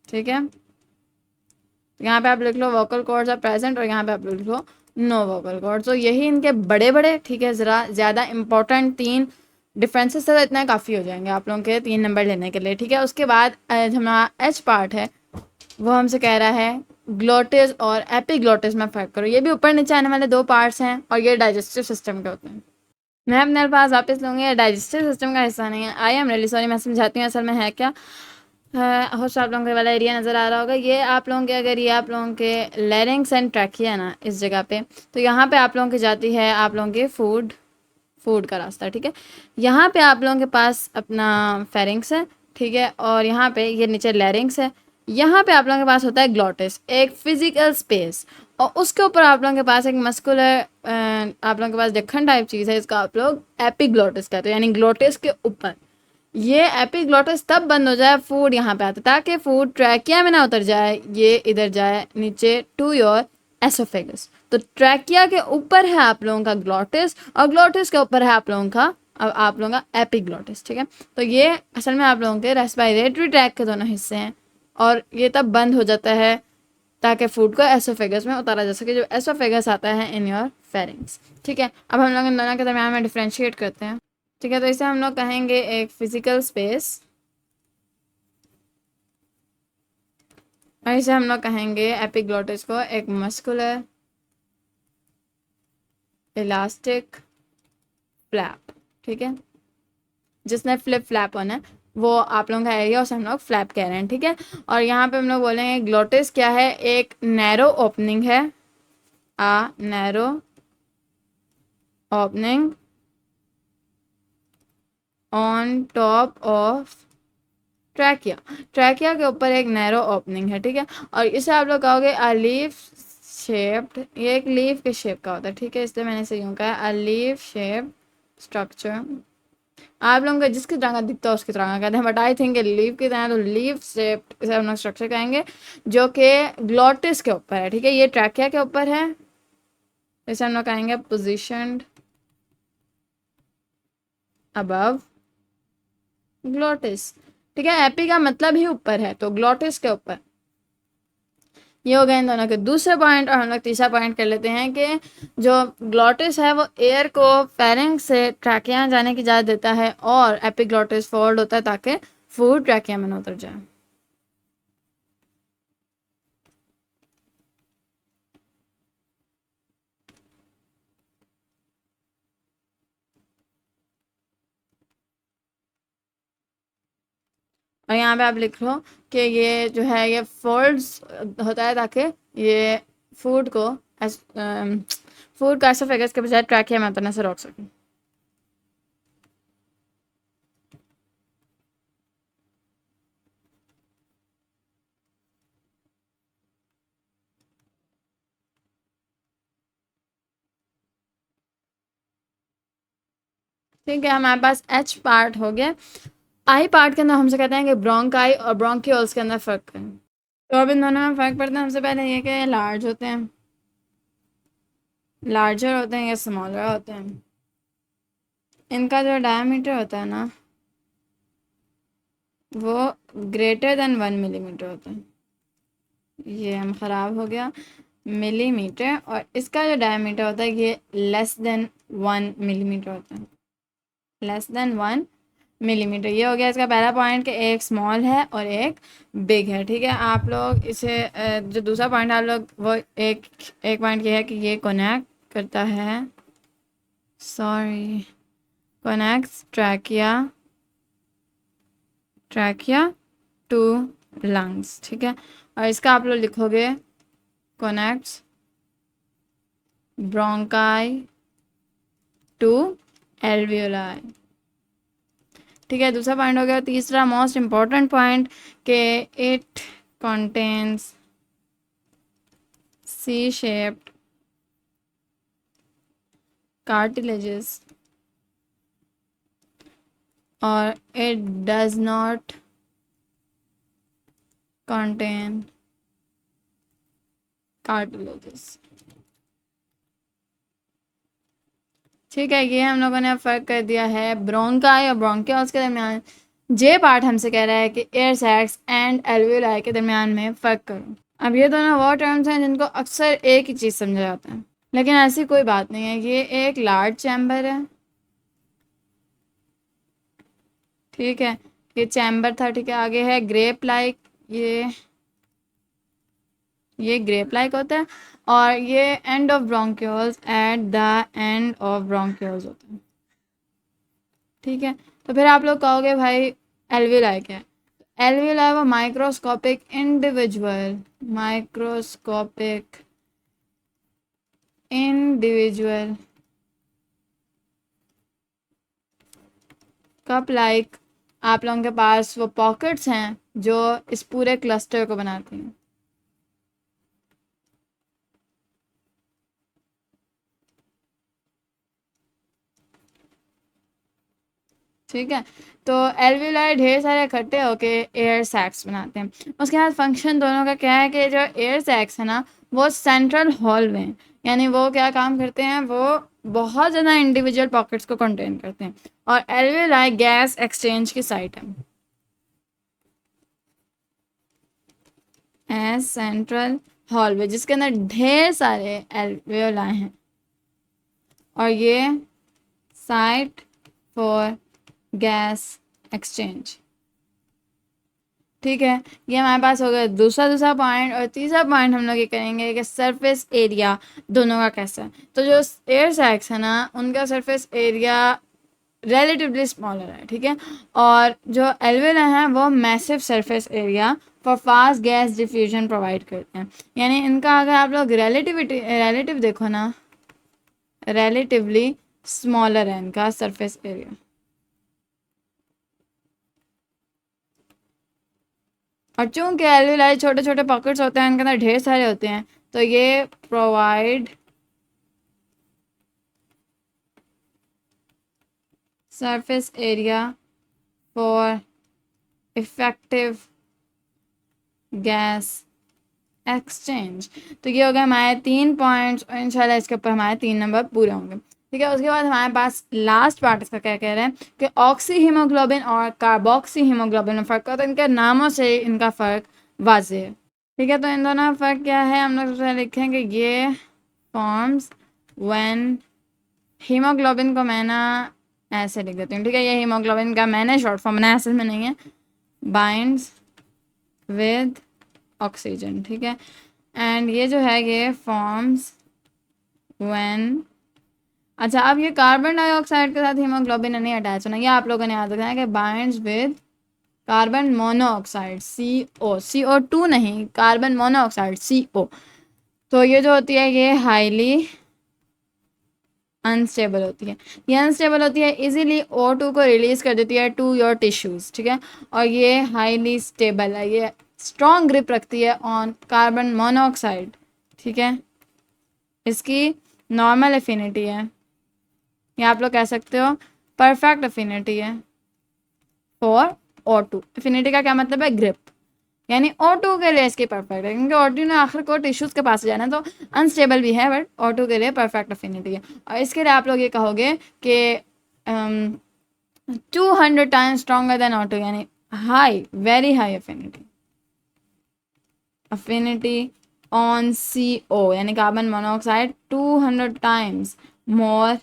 ठीक है, यहाँ पे आप लिख लो वोकल कॉर्ड्स आर प्रेजेंट और यहाँ पे आप लिख लो नो वोकल कॉर्ड्स। तो यही इनके बड़े बड़े, ठीक है, ज़रा ज़्यादा इंपॉर्टेंट 3 डिफरेंसेस है, इतना काफ़ी हो जाएंगे आप लोगों के 3 नंबर लेने के लिए। ठीक है, उसके बाद हमारा H पार्ट है, वो हमसे कह रहा है ग्लोटिस और एपिग्लोटिस में फ़र्क करो। ये भी ऊपर नीचे आने वाले 2 पार्ट्स हैं और ये डाइजेस्टिव सिस्टम के होते हैं। मैं अपने अल्फाज वापस लूँगी, ये डाइजेस्टिव सिस्टम का हिस्सा नहीं है। आई एम रियली सॉरी, मैं समझाती हूँ असल में है क्या। होश आप लोगों के वाला एरिया नज़र आ रहा होगा, ये आप लोगों के, अगर ये आप लोगों के लेरिंग्स एंड ट्रैकिया है ना इस जगह पे, तो यहाँ पे आप लोगों की जाती है आप लोगों के फूड का रास्ता। ठीक है, यहाँ पे आप लोगों के पास अपना फेरिंग्स है। ठीक है, और यहाँ पे ये नीचे लेरिंग्स है। यहाँ पे आप लोगों के पास होता है ग्लोटिस, एक फिजिकल स्पेस, और उसके ऊपर आप लोगों के पास एक मस्कुलर आप लोगों के पास ढक्कन टाइप चीज़ है, इसका आप लोग एपिग्लोटिस कहते हो, यानी ग्लोटिस के ऊपर। ये एपिग्लोटिस तब बंद हो जाए फूड यहाँ पे आता है, ताकि फूड ट्रैकिया में ना उतर जाए, ये इधर जाए नीचे टू योर एसोफेगस। तो ट्रैकिया के ऊपर है आप लोगों का ग्लोटिस और ग्लोटिस के ऊपर है आप लोगों का एपिग्लोटिस। ठीक है, तो ये असल में आप लोगों के रेस्पिरेटरी ट्रैक के दोनों हिस्से हैं और ये तब बंद हो जाता है ताकि फूड को एसोफेगस में उतारा जा सके, जो एसोफेगस आता है इन योर फेरिंग्स। ठीक है, अब हम लोग इन दोनों के दरम्यान में डिफ्रेंशिएट करते हैं। ठीक है, तो इसे हम लोग कहेंगे एक फिजिकल स्पेस और इसे हम लोग कहेंगे एपिग्लोटिस को एक मस्कुलर इलास्टिक फ्लैप। ठीक है, जिसने फ्लिप फ्लैप होना है वो आप लोगों का एरिया, उसे हम लोग फ्लैप कह रहे हैं। ठीक है, और यहाँ पे हम लोग बोलेंगे ग्लोटिस क्या है, एक नैरो ओपनिंग है, a narrow opening on top of trachea. Trachea के ऊपर एक नैरो ओपनिंग है। ठीक है, और इसे आप लोग कहोगे अ लीफ शेप्ड, ये एक लीफ के शेप का होता है। ठीक है, इसलिए मैंने इसे यूँ कहा अ लीफ शेप स्ट्रक्चर। आप लोगों को जिसकी तरह का दिखता है उसकी तरह का कहते हैं, बट आई थिंक लीफ की तरह, तो लीफ शेप इसे हम लोग स्ट्रक्चर कहेंगे, जो कि ग्लोटिस के ऊपर है। ठीक है, ये ट्रैकिया के ऊपर है, इसे हम लोग कहेंगे पोजिशनड अबव ग्लोटिस। ठीक है, एपी का मतलब ही ऊपर है, तो ग्लोटिस के ऊपर। ये हो गए इन दोनों के दूसरे पॉइंट, और हम लोग तीसरा पॉइंट कर लेते हैं कि जो ग्लोटिस है वो एयर को फेरिंग से ट्रैकिया जाने की इजाज़त देता है और एपिग्लोटिस फोल्ड होता है ताकि फूड ट्रैकिया में न उतर जाए। और यहाँ पे आप लिख लो कि ये जो है ये फोल्ड्स होता है ताकि ये फूड को फूड का एसोफेगस के बजाय ट्रैकिया में उतरने से रोक सके। ठीक है, हमारे पास H पार्ट हो गया। आई पार्ट के अंदर हमसे कहते हैं कि ब्रोंकाई और ब्रोंकियोल्स के अंदर फ़र्क करें। तो अब इन दोनों में फ़र्क पड़ता है। सबसे पहले ये कि लार्ज होते हैं, लार्जर होते हैं या स्मॉलर होते हैं। इनका जो डायमीटर होता है ना, वो ग्रेटर देन 1 मिलीमीटर होता है। ये हम ख़राब हो गया, मिलीमीटर। और इसका जो डायमीटर होता है ये लेस देन 1 मिलीमीटर होता है, लेस देन 1 मिलीमीटर। ये हो गया इसका पहला पॉइंट कि एक स्मॉल है और एक बिग है। ठीक है, आप लोग इसे जो दूसरा पॉइंट आप लोग वो एक एक पॉइंट ये है कि ये कनेक्ट करता है, sorry, connects trachea trachea to lungs. ठीक है, और इसका आप लोग लिखोगे कनेक्ट्स ब्रोंकाई टू एल्वियोलाई। ठीक है, दूसरा पॉइंट हो गया। तीसरा मोस्ट इम्पॉर्टेंट पॉइंट कि it contains C shaped cartilages or it does not contain cartilages। ठीक है, ये हम लोगों ने फ़र्क कर दिया है ब्रोंकाई और ब्रोंकियोल्स के दरमियान। जे पार्ट हमसे कह रहा है कि एयर सैक्स एंड एल्वियोलाई के दरमियान में फ़र्क करो। अब ये दोनों वो टर्म्स हैं जिनको अक्सर एक ही चीज़ समझा जाता है, लेकिन ऐसी कोई बात नहीं है। ये एक लार्ज चैम्बर है, ठीक है, ये चैम्बर था। ठीक है, आगे है ग्रेप लाइक, ये ग्रेप लाइक होता है। और ये end of bronchioles, at the end of bronchioles होता है। ठीक है, तो फिर आप लोग कहोगे भाई एल्वियोलाई क्या है? एल्वियोलाई वो माइक्रोस्कोपिक इंडिविजुअल कप लाइक आप लोगों के पास वो पॉकेट्स हैं जो इस पूरे क्लस्टर को बनाती हैं। ठीक है, तो एल्वियोलाई ढेर सारे इकट्ठे होके एयर सैक्स बनाते हैं। उसके बाद फंक्शन दोनों का क्या है कि जो एयर सैक्स है ना, वो सेंट्रल हॉल में, यानी वो क्या काम करते हैं, वो बहुत ज़्यादा इंडिविजुअल पॉकेट्स को कंटेन करते हैं। और एल्वियोलाई गैस एक्सचेंज की साइट है। एज सेंट्रल हॉल में जिसके अंदर ढेर सारे एल्वियोलाई हैं, और ये साइट फॉर गैस एक्सचेंज। ठीक है, ये हमारे पास हो गया दूसरा पॉइंट। और तीसरा पॉइंट हम लोग ये करेंगे कि सरफेस एरिया दोनों का कैसा है। तो जो एयर सैक्स है ना, उनका सरफेस एरिया रिलेटिवली स्मॉलर है। ठीक है, और जो एल्वियोलाई हैं वो massive surface area for fast gas diffusion provide करते हैं। यानी इनका अगर आप लोग रिलेटिव देखो ना, रिलेटिवली स्मॉलर है इनका सरफेस एरिया। और चूंकि एल्वियोलाई छोटे छोटे पॉकेट्स होते हैं, उनके अंदर ढेर सारे होते हैं, तो ये provide surface area for effective gas exchange. तो ये हो गए हमारे 3 पॉइंट्स, और इंशाल्लाह इसके ऊपर हमारे 3 नंबर पूरे होंगे। ठीक है, उसके बाद हमारे पास लास्ट पार्ट इसका क्या कह रहे हैं कि ऑक्सी हीमोग्लोबिन और कार्बोक्सी हीमोग्लोबिन में फ़र्क होता है। इनके नामों से इनका फ़र्क वाज़ेह है। ठीक है, तो इन दोनों में फ़र्क क्या है, हम लोग सबसे लिखेंगे ये फॉर्म्स व्हेन, हीमोग्लोबिन को मैं ना ऐसे लिख देती हूँ। ठीक है, ये हीमोग्लोबिन का मैंने शॉर्ट फॉर्म बनाया, असल में नहीं है, बाइंड्स विद ऑक्सीजन। ठीक है, एंड ये जो है ये फॉर्म्स व्हेन, अच्छा अब ये कार्बन डाइऑक्साइड के साथ हीमोग्लोबिन नहीं अटैच होना, ये आप लोगों ने याद रखना है कि binds with carbon monoxide CO2 नहीं, कार्बन मोनोऑक्साइड CO। तो ये जो होती है ये हाईली अनस्टेबल होती है। ये अनस्टेबल होती है, इजीली O2 को रिलीज कर देती है टू योर टिश्यूज। ठीक है, और ये हाईली स्टेबल है, ये स्ट्रॉन्ग ग्रिप रखती है ऑन कार्बन मोनोऑक्साइड। ठीक है, इसकी नॉर्मल एफिनिटी है, या आप लोग कह सकते हो परफेक्ट अफिनिटी है फॉर O2। अफिनिटी का क्या मतलब है? ग्रिप। यानी O2 के लिए इसकी परफेक्ट है, क्योंकि O2 ने आखिर को टिश्यूज के पास जाना है, तो अनस्टेबल भी है, बट O2 के लिए परफेक्ट अफिनिटी है। और इसके लिए आप लोग ये कहोगे कि 200 टाइम्स स्ट्रॉन्गर देन O2, यानी high, very high affinity. Affinity on CO यानी carbon monoxide 200 times more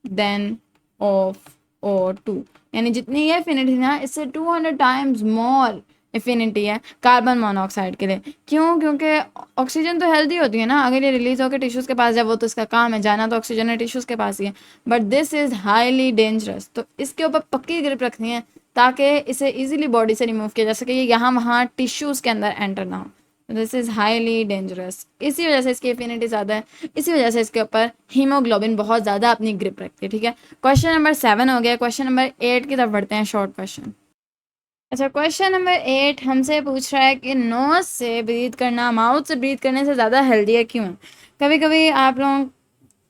than of O2, यानी जितनी ये अफिनिटी ना, इससे 200 टाइम्स मोर एफिनिटी है कार्बन मोनोऑक्साइड के लिए। क्यों? क्योंकि ऑक्सीजन तो हेल्दी होती है ना, अगर ये रिलीज होकर टिश्यूज के पास जाए, वो तो इसका काम है, जाना तो ऑक्सीजन है टिश्यूज के पास ही है, but this is highly dangerous. तो इसके ऊपर पक्की ग्रिप रखनी है ताकि इसे इजीली बॉडी से रिमूव किया जा सके, ये यहाँ वहाँ टिश्यूज के अंदर एंटर ना हो। This is highly dangerous. इसी वजह से इसकी एफिनिटी ज़्यादा है, इसी वजह से इसके ऊपर हीमोग्लोबिन बहुत ज़्यादा अपनी ग्रिप रखती है। ठीक है, क्वेश्चन नंबर 7 हो गया। क्वेश्चन नंबर 8 की तरफ बढ़ते हैं, शॉर्ट क्वेश्चन। अच्छा, क्वेश्चन नंबर 8 हमसे पूछ रहा है कि नोज से ब्रीथ करना माउथ से ब्रीथ करने से ज़्यादा हेल्दी है, क्यों? कभी कभी आप लोगों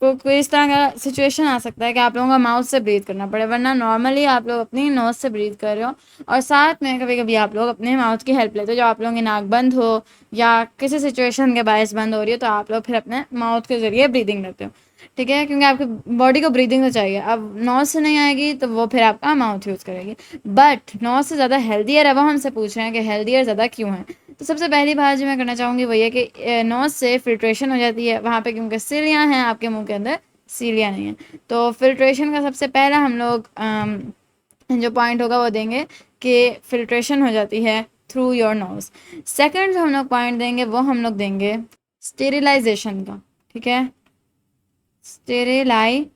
को कोई इस तरह का सिचुएशन आ सकता है कि आप लोगों को माउथ से ब्रीथ करना पड़े, वरना नॉर्मली आप लोग अपनी नोज से ब्रीथ कर रहे हो, और साथ में कभी कभी आप लोग अपने माउथ की हेल्प लेते हो, जो आप लोगों की नाक बंद हो या किसी सिचुएशन के बायस बंद हो रही हो, तो आप लोग फिर अपने माउथ के ज़रिए ब्रीदिंग करते हो। ठीक है, क्योंकि आपकी बॉडी को ब्रीदिंग तो चाहिए। अब नोज से नहीं आएगी तो वो फिर आपका माउथ यूज़ करेगी, बट नोज से ज़्यादा हेल्दियर है, वो हमसे पूछ रहे हैं कि हेल्दियर ज़्यादा क्यों है। तो सबसे पहली बात जो मैं करना चाहूँगी वो ये कि नोज से फिल्ट्रेशन हो जाती है वहाँ पे, क्योंकि सीलियाँ हैं, आपके मुंह के अंदर सीलियाँ नहीं है। तो फिल्ट्रेशन का सबसे पहला हम लोग जो पॉइंट होगा वो देंगे कि फिल्ट्रेशन हो जाती है थ्रू योर नोज। सेकंड जो हम लोग पॉइंट देंगे वो हम लोग देंगे स्टेरिलाइजेशन का। ठीक है, स्टेरिलाइजेशन,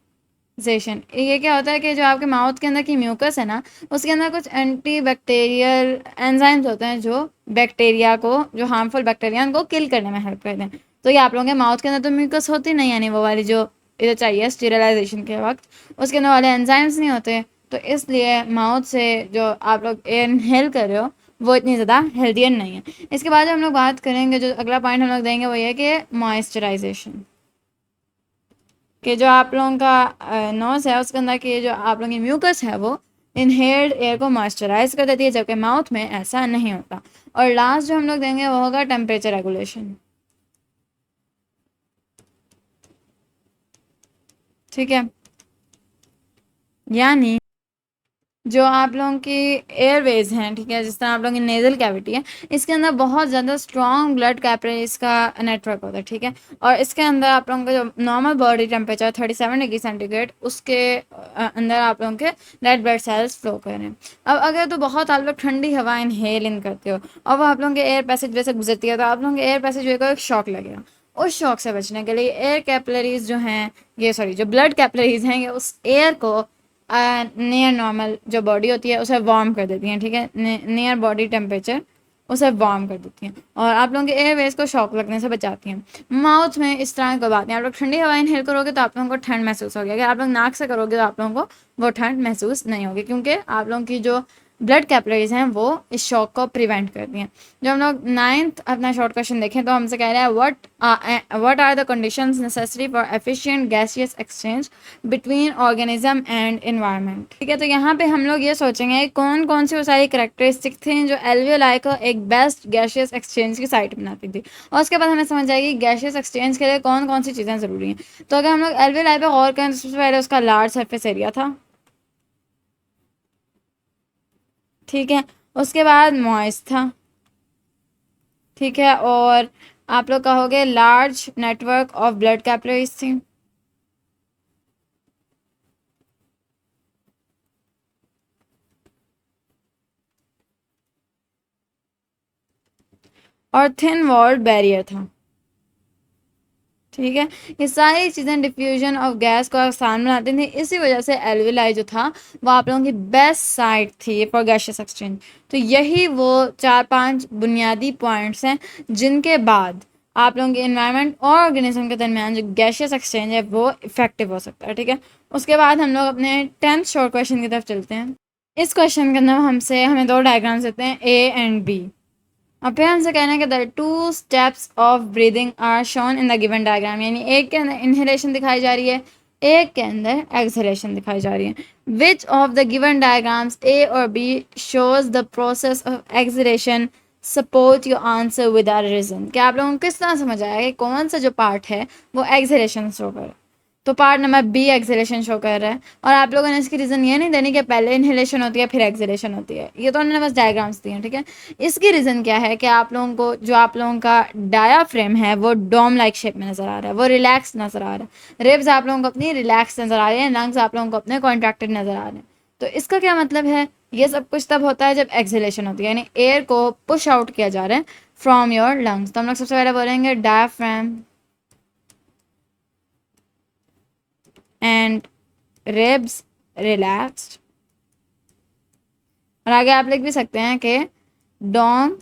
ये क्या होता है कि जो आपके माउथ के अंदर की म्यूकस है ना, उसके अंदर कुछ एंटी बैक्टीरियल एंजाइम्स होते हैं जो बैक्टीरिया को, जो हार्मफुल बैक्टीरिया उनको किल करने में हेल्प करते हैं। तो ये आप लोगों के माउथ के अंदर तो म्यूकस होती नहीं, यानी वो वाली जो इधर चाहिए स्टेरिलाइजेशन के वक्त उसके अंदर वाले एंजाइम्स नहीं होते, तो इसलिए माउथ से जो आप लोग एयर इनहेल कर रहे हो वो इतनी ज़्यादा हेल्दियर नहीं है। इसके बाद हम लोग बात करेंगे, जो अगला पॉइंट हम लोग देंगे वो ये है कि मॉइस्चराइजेशन, कि जो आप लोगों का नोज है उसके अंदर की जो आप लोगों की म्यूकस है वो इनहेल्ड एयर को मॉइस्चराइज कर देती है, जबकि माउथ में ऐसा नहीं होता। और लास्ट जो हम लोग देंगे वो होगा टेम्परेचर रेगुलेशन। ठीक है, यानी जो आप लोगों की एयरवेज हैं, ठीक है, जिस तरह आप लोगों की नेजल कैविटी है, इसके अंदर बहुत ज़्यादा स्ट्रॉन्ग ब्लड कैपिलरीज का नेटवर्क होता है। ठीक है, और इसके अंदर आप लोगों का जो normal body temperature 37 degree centigrade, उसके अंदर आप लोगों के रेड ब्लड सेल्स फ्लो कर रहे हैं। अब अगर तो बहुत आप लोग ठंडी हवा इनहेल इन करते हो और वो आप लोगों के एयर पैसेज वे से गुजरती है, तो आप लोगों के एयर पैसेज वे को एक शॉक लगेगा। उस शॉक से बचने के लिए एयर कैपिलरीज जो हैं, ये सॉरी जो ब्लड कैपिलरीज हैं, ये उस एयर को नियर नॉर्मल जो बॉडी होती है उसे वार्म कर देती हैं। ठीक है, नियर बॉडी टेम्परेचर उसे वार्म कर देती हैं और आप लोगों के एयरवेज को शॉक लगने से बचाती हैं। माउथ में इस तरह की बात नहीं, आप लोग ठंडी हवा इनहेल करोगे तो आप लोगों को ठंड महसूस होगी, अगर आप लोग नाक से करोगे तो आप लोगों को वो ठंड महसूस नहीं होगी, क्योंकि आप लोगों की जो ब्लड कैपिलरीज हैं वो इस शॉक को प्रिवेंट करती हैं। जब हम लोग 9th अपना शॉर्ट क्वेश्चन देखें तो हमसे कह रहा है what are the conditions necessary for efficient gaseous exchange between organism and environment. ठीक है, तो यहाँ पे हम लोग ये सोचेंगे कौन कौन सी वो सारी करेक्टरिस्टिक थी जो एल्वियोलाई को एक बेस्ट गैसियस एक्सचेंज की साइट बनाती थी, और उसके बाद हमें समझ आएगी गैसियस एक्सचेंज के लिए कौन कौन सी चीज़ें ज़रूरी हैं। तो अगर हम लोग एल्वियोलाई पे गौर करें तो सबसे पहले उसका लार्ज सरफेस एरिया था। ठीक है, उसके बाद मॉइस्ट था। ठीक है, और आप लोग कहोगे large network of blood capillaries थी। और थिन वॉल्ड बैरियर था। ठीक है, ये सारी चीज़ें डिफ्यूजन ऑफ गैस को आसान बनाती थी, इसी वजह से एल्वियोलाई जो था वो आप लोगों की बेस्ट साइट थी फॉर गैसियस एक्सचेंज। तो यही वो 4-5 बुनियादी पॉइंट्स हैं जिनके बाद आप लोगों के इन्वायरमेंट और ऑर्गेनिज्म के दरमियान जो गैसियस एक्सचेंज है वो इफेक्टिव हो सकता है। ठीक है, उसके बाद हम लोग अपने 10th शॉर्ट क्वेश्चन की तरफ चलते हैं। इस क्वेश्चन के अंदर हमें 2 डायग्राम्स देते हैं, ए एंड बी। अब फिर हमसे कहना है कि the 2 steps of breathing are shown in the given diagram, यानी एक के अंदर इनहेलेशन दिखाई जा रही है, एक के अंदर एक्सहेलेशन दिखाई जा रही है। Which of the given diagrams A और B shows the process of exhalation, support your answer with a reason. क्या आप लोगों को किस तरह समझ आया कि कौन सा जो पार्ट है वो एक्सहेलेशन शो कर रहा है? तो part number B exhalation show कर रहा है, और आप लोगों ने इसकी रीज़न ये नहीं देनी कि पहले इनहेलेशन होती है फिर एक्सहेलेशन होती है, ये तो उन्होंने बस डायग्राम्स दिए हैं, ठीक है। इसकी रीज़न क्या है कि आप लोगों को जो आप लोगों का डायाफ्रेम है वो डोम लाइक शेप में नज़र आ रहा है, वो रिलैक्स नज़र आ रहा है। रिब्स आप लोगों को अपनी रिलैक्स नज़र आ रही है, लंग्स आप लोगों को अपने कॉन्ट्रैक्टेड नज़र आ रहे हैं। तो इसका क्या मतलब है? ये सब कुछ तब होता है जब एक्सहेलेशन होती है, यानी एयर को पुश आउट किया जा रहा है फ्रॉम योर लंग्स। तो हम लोग सबसे पहले बोलेंगे डायाफ्रेम एंड रिब्स रिलैक्स्ड, और आगे आप लिख भी सकते हैं कि डोम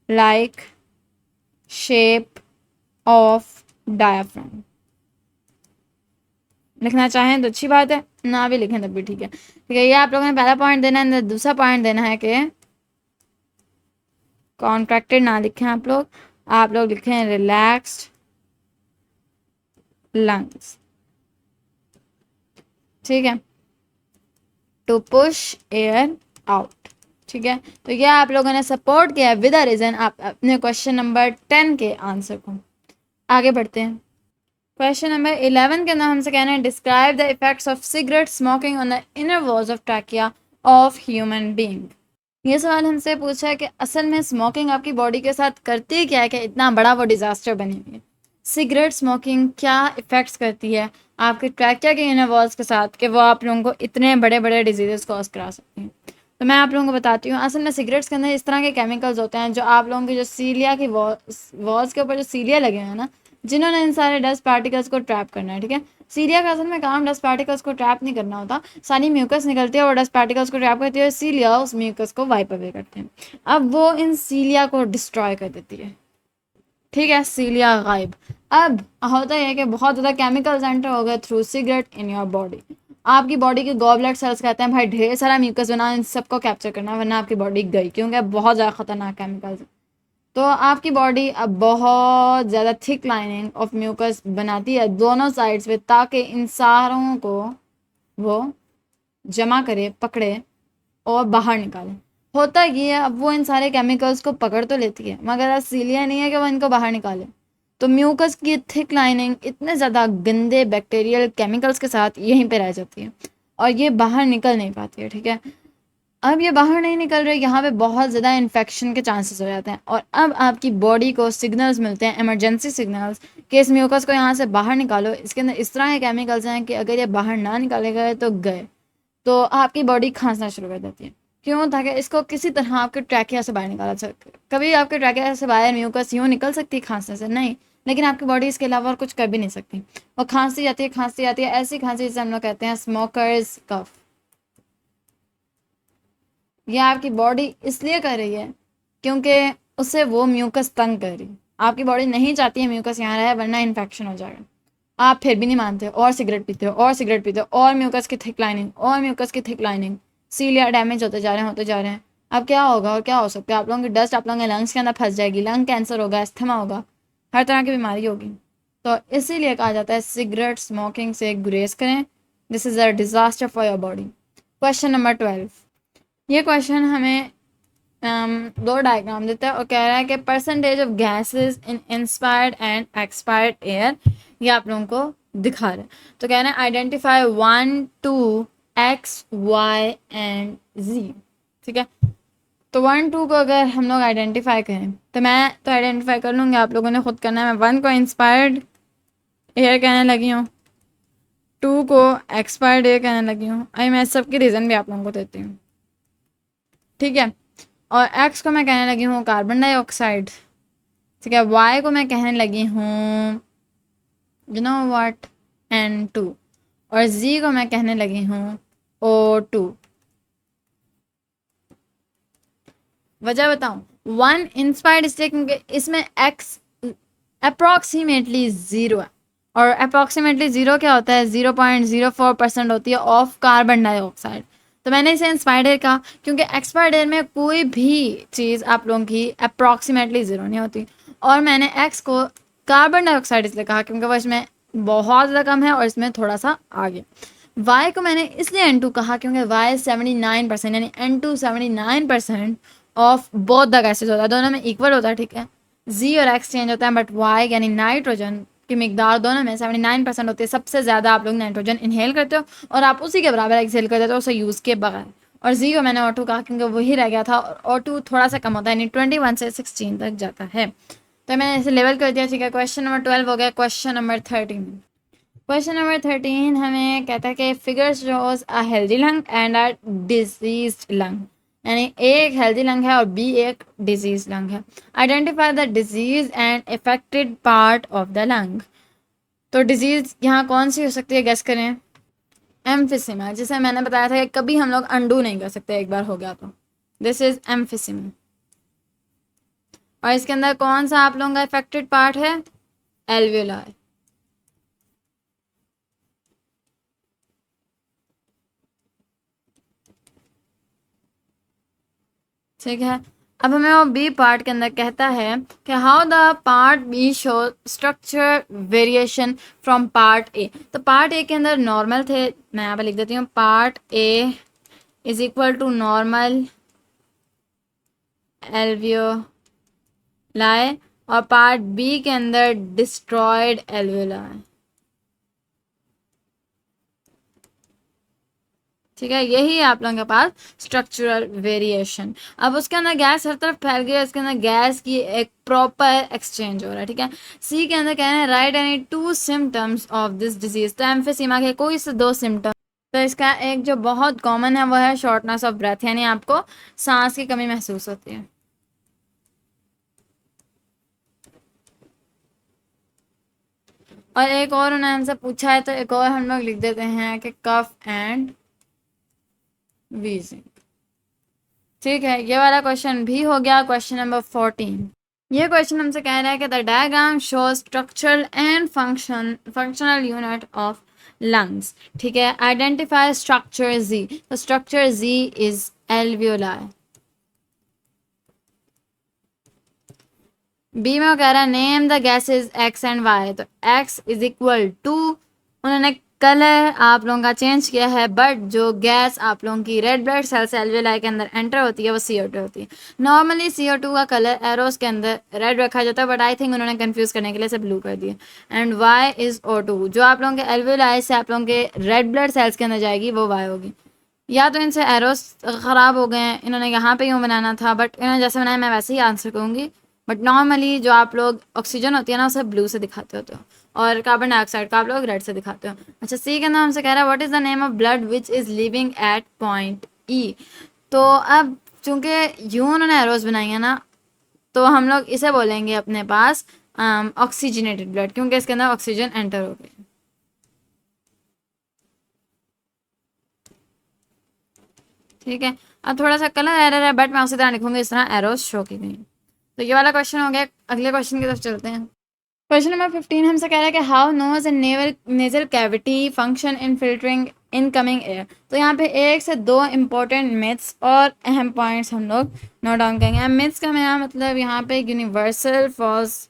लाइक शेप ऑफ डायाफ्राम। लिखना चाहें तो अच्छी बात है, ना भी लिखें तब भी ठीक है। ठीक है, ये आप लोगों ने पहला पॉइंट देना है। दूसरा पॉइंट देना है कि कॉन्ट्रैक्टेड ना लिखें आप लोग लिखें रिलैक्स्ड लंग्स, ठीक है, टू पुश एयर आउट। ठीक है, तो ये आप लोगों ने सपोर्ट किया विद अ रीजन आप अपने क्वेश्चन नंबर 10 के आंसर को। आगे बढ़ते हैं। क्वेश्चन नंबर 11 के अंदर हमसे कहना है describe the effects of cigarette smoking on the inner walls of trachea of human being. ये सवाल हमसे पूछा है कि असल में स्मोकिंग आपकी बॉडी के साथ करती क्या है कि इतना बड़ा वो डिजास्टर बनी हुई है। सिगरेट स्मोकिंग क्या इफेक्ट्स करती है आपके ट्रैकिया के इनर वॉल्स के साथ कि वो आप लोगों को इतने बड़े बड़े डिजीजेस कॉज करा सकती हैं। तो मैं आप लोगों को बताती हूँ। असल में सिगरेट्स के अंदर इस तरह के केमिकल्स होते हैं जो आप लोगों की जो सीलिया की वॉल्स के ऊपर जो सीलिया लगे हैं ना, जिन्होंने इन सारे डस्ट पार्टिकल्स को ट्रैप करना है। ठीक है, सीलिया का असल में काम डस्ट पार्टिकल्स को ट्रैप नहीं करना होता, सारी म्यूकस निकलती है और डस्ट पार्टिकल्स को ट्रैप करती है, सीलिया उस म्यूकस को वाइप अवे करते हैं। अब वो इन सीलिया को डिस्ट्रॉय कर देती है। ठीक है, सीलिया गायब। अब होता है कि बहुत ज़्यादा केमिकल्स एंटर हो गए through cigarette in your body. आपकी बॉडी के गॉबलेट सेल्स कहते हैं भाई ढेर सारा म्यूकस बना, इन सबको कैप्चर करना वरना आपकी बॉडी गई, क्योंकि बहुत ज़्यादा खतरनाक केमिकल्स हैं। तो आपकी बॉडी अब बहुत ज़्यादा थिक लाइनिंग ऑफ म्यूकस बनाती है दोनों साइड्स पे, ताकि इन सारों को वो जमा करे, पकड़े और बाहर निकाले। होता ये है, अब वो इन सारे केमिकल्स को पकड़ तो लेती है मगर सीलिया नहीं है कि वो इनको बाहर निकाले। तो म्यूकस की थिक लाइनिंग इतने ज़्यादा गंदे बैक्टीरियल केमिकल्स के साथ यहीं पे रह जाती है और ये बाहर निकल नहीं पाती है। ठीक है, अब ये बाहर नहीं निकल रही, यहाँ पे बहुत ज़्यादा इन्फेक्शन के चांसेस हो जाते हैं और अब आपकी बॉडी को सिग्नल्स मिलते हैं, इमरजेंसी सिग्नल्स, कि इस म्यूकस को यहाँ से बाहर निकालो। इसके अंदर इस तरह के केमिकल्स हैं कि अगर ये बाहर ना निकाले गए तो गए। तो आपकी बॉडी खांसना शुरू कर देती है। क्यों? ताकि इसको किसी तरह आपके ट्रैकिया से बाहर निकाला सके। कभी आपके ट्रैकिया से बाहर म्यूकस यूँ निकल सकती है खांसने से? नहीं, लेकिन आपकी बॉडी इसके अलावा और कुछ कर भी नहीं सकती। वो खांसती जाती है, ऐसी खांसी जिसे हम लोग कहते हैं स्मोकर्स कफ। ये आपकी बॉडी इसलिए कर रही है क्योंकि उससे वो म्यूकस तंग कर रही है। आपकी बॉडी नहीं चाहती है म्यूकस यहाँ रहे वरना इन्फेक्शन हो जाएगा। आप फिर भी नहीं मानते और सिगरेट पीते हो और सिगरेट पीते हो और म्यूकस की थिक लाइनिंग और म्यूकस की थिक लाइनिंग, सीलिया डैमेज होते जा रहे हैं। अब क्या होगा और क्या हो सकता है? आप लोगों की डस्ट आप लोगों के लंग्स के अंदर फंस जाएगी, लंग कैंसर होगा, अस्थमा होगा, हर तरह की बीमारी होगी। तो इसीलिए कहा जाता है सिगरेट स्मोकिंग से गुरेज करें। This is a disaster for your body. Question number 12। ये क्वेश्चन हमें दो डायग्राम देता है और कह रहा है कि percentage of gases in inspired and expired air, ये आप लोगों को दिखा रहा है। तो कह रहा है आइडेंटिफाई 1 2 एक्स वाई एंड जी। ठीक है, तो 1 2 को अगर हम लोग आइडेंटिफाई करें तो मैं तो आइडेंटिफाई कर लूँगी, आप लोगों ने खुद करना है। मैं 1 को इंस्पायर्ड एयर कहने लगी हूँ, 2 को एक्सपायर्ड एयर कहने लगी हूँ। अभी मैं सबकी रीज़न भी आप लोगों को देती हूँ। ठीक है, और एक्स को मैं कहने लगी हूँ कार्बन डाइऑक्साइड। ठीक है, वाई को मैं कहने लगी हूँ यू नो व्हाट N2, और जी को मैं कहने लगी हूँ O2। वजह बताऊँ, 1 इंस्पायर्ड इसलिए क्योंकि इसमें एक्स अप्रॉक्सीमेटली 0 है, और अप्रॉक्सीमेटली 0 क्या होता है? 0.04% होती है ऑफ कार्बन डाइऑक्साइड। तो मैंने इसे इंस्पायर्ड एयर कहा क्योंकि एक्सपायर्ड एयर में कोई भी चीज़ आप लोगों की अप्रॉक्सीमेटली 0 नहीं होती। और मैंने एक्स को कार्बन डाइऑक्साइड इसलिए कहा क्योंकि वो इसमें बहुत ज़्यादा कम है और इसमें थोड़ा सा आगे। वाई को मैंने इसलिए N2 कहा क्योंकि वाई 79% यानी N2 79% of both the gases होता है, दोनों में इक्वल होता है, ठीक है। जी और एक्स चेंज होता है, बट वाई यानी नाइट्रोजन की मिकदार दोनों में 79% होती है। सबसे ज़्यादा आप लोग नाइट्रोजन इनहेल करते हो और आप उसी के बराबर एक्सहेल करते हो उसे यूज़ के बगैर। और जी को मैंने O2 कहा क्योंकि वही रह गया था, और O2 थोड़ा सा कम होता है, यानी 21 से 16 तक जाता है। तो मैंने इसे लेवल कर दिया, ठीक है। क्वेश्चन नंबर 12 हो गया। क्वेश्चन नंबर 13, क्वेश्चन नंबर 13 हमें कहता है कि figure shows a healthy lung and a diseased lung, यानी एक हेल्दी लंग है और बी एक डिजीज लंग है। Identify the disease and affected part of the lung. तो डिजीज यहाँ कौन सी हो सकती है, गेस करें। एम्फिसिमा, जिसे मैंने बताया था कि कभी हम लोग अंडू नहीं कर सकते, एक बार हो गया तो। This is emphysema. और इसके अंदर कौन सा आप लोगों का इफेक्टेड पार्ट है, एल्वियोलाई। ठीक है। अब हमें वो बी पार्ट के अंदर कहता है कि how the part B show structure variation from part A. तो पार्ट ए के अंदर नॉर्मल थे, मैं यहाँ पे लिख देती हूँ, part A is equal to normal alveoli, और पार्ट बी के अंदर डिस्ट्रॉयड एल्वियोलाई। ठीक है, यही है आप लोगों के पास स्ट्रक्चरल वेरिएशन। अब उसके अंदर गैस हर तरफ फैल गई है, इसके अंदर गैस की एक प्रॉपर एक्सचेंज हो रहा है, ठीक है। सी के अंदर कह रहे हैं right any 2 symptoms of this disease. तो एम्फिसीमा के कोई से 2 सिम्टम। तो इसका एक जो बहुत कॉमन है वो है शॉर्टनेस ऑफ ब्रेथ, यानी आपको सांस की कमी महसूस होती है। और एक और उन्होंने हमसे पूछा है, तो एक और हम लोग लिख देते हैं कि कफ एंड वीजिंग। ठीक है, ये वाला क्वेश्चन भी हो गया। क्वेश्चन नंबर 14, ये क्वेश्चन हमसे कह रहा है कि the diagram show structural and functional unit of lungs. ठीक है, आइडेंटिफाई स्ट्रक्चर जी। तो structure G is alveoli. B में वो कह रहा है name the gases X and Y. तो एक्स इज इक्वल टू, उन्होंने कलर आप लोगों का चेंज किया है, बट जो गैस आप लोगों की रेड ब्लड सेल्स एल्वियोलाई के अंदर एंटर होती है वो CO2 होती है। नॉर्मली CO2 का कलर एरोस के अंदर रेड रखा जाता है, बट आई थिंक उन्होंने कंफ्यूज करने के लिए इसे ब्लू कर दिया। एंड वाई इज O2, जो आप लोगों के एल्वियोलाई से आप लोगों के रेड ब्लड सेल्स के अंदर जाएगी वो वाई होगी। या तो इनसे एरोस ख़राब हो गए हैं, इन्होंने यहाँ पे यूँ बनाना था, बट इन्होंने जैसे बनाया मैं वैसे ही आंसर करूँगी। बट नॉर्मली जो आप लोग ऑक्सीजन होती है ना उसे ब्लू से दिखाते होते हो, और कार्बन डाइऑक्साइड का आप लोग रेड से दिखाते हो। अच्छा, सी के अंदर हमसे कह रहा है what is the name of blood which is living at point ई। तो अब चूंकि यूँ उन्होंने एरोस बनाई है ना, तो हम लोग इसे बोलेंगे अपने पास ऑक्सीजनेटेड ब्लड, क्योंकि इसके अंदर ऑक्सीजन एंटर हो गई। ठीक है, अब थोड़ा सा कलर एरर है, बट मैं उसी तरह लिखूंगी इस तरह एरोस शो की गई। तो ये वाला क्वेश्चन हो गया। अगले क्वेश्चन की तरफ चलते हैं। क्वेश्चन नंबर 15 हमसे कह रहा है कि how nose and nasal cavity function in filtering incoming air. तो यहाँ पे एक से दो इम्पोर्टेंट मिथ्स और अहम पॉइंट्स हम लोग नोट डाउन करेंगे। मिथ्स का मेरा मतलब यहाँ पे यूनिवर्सल फॉल्स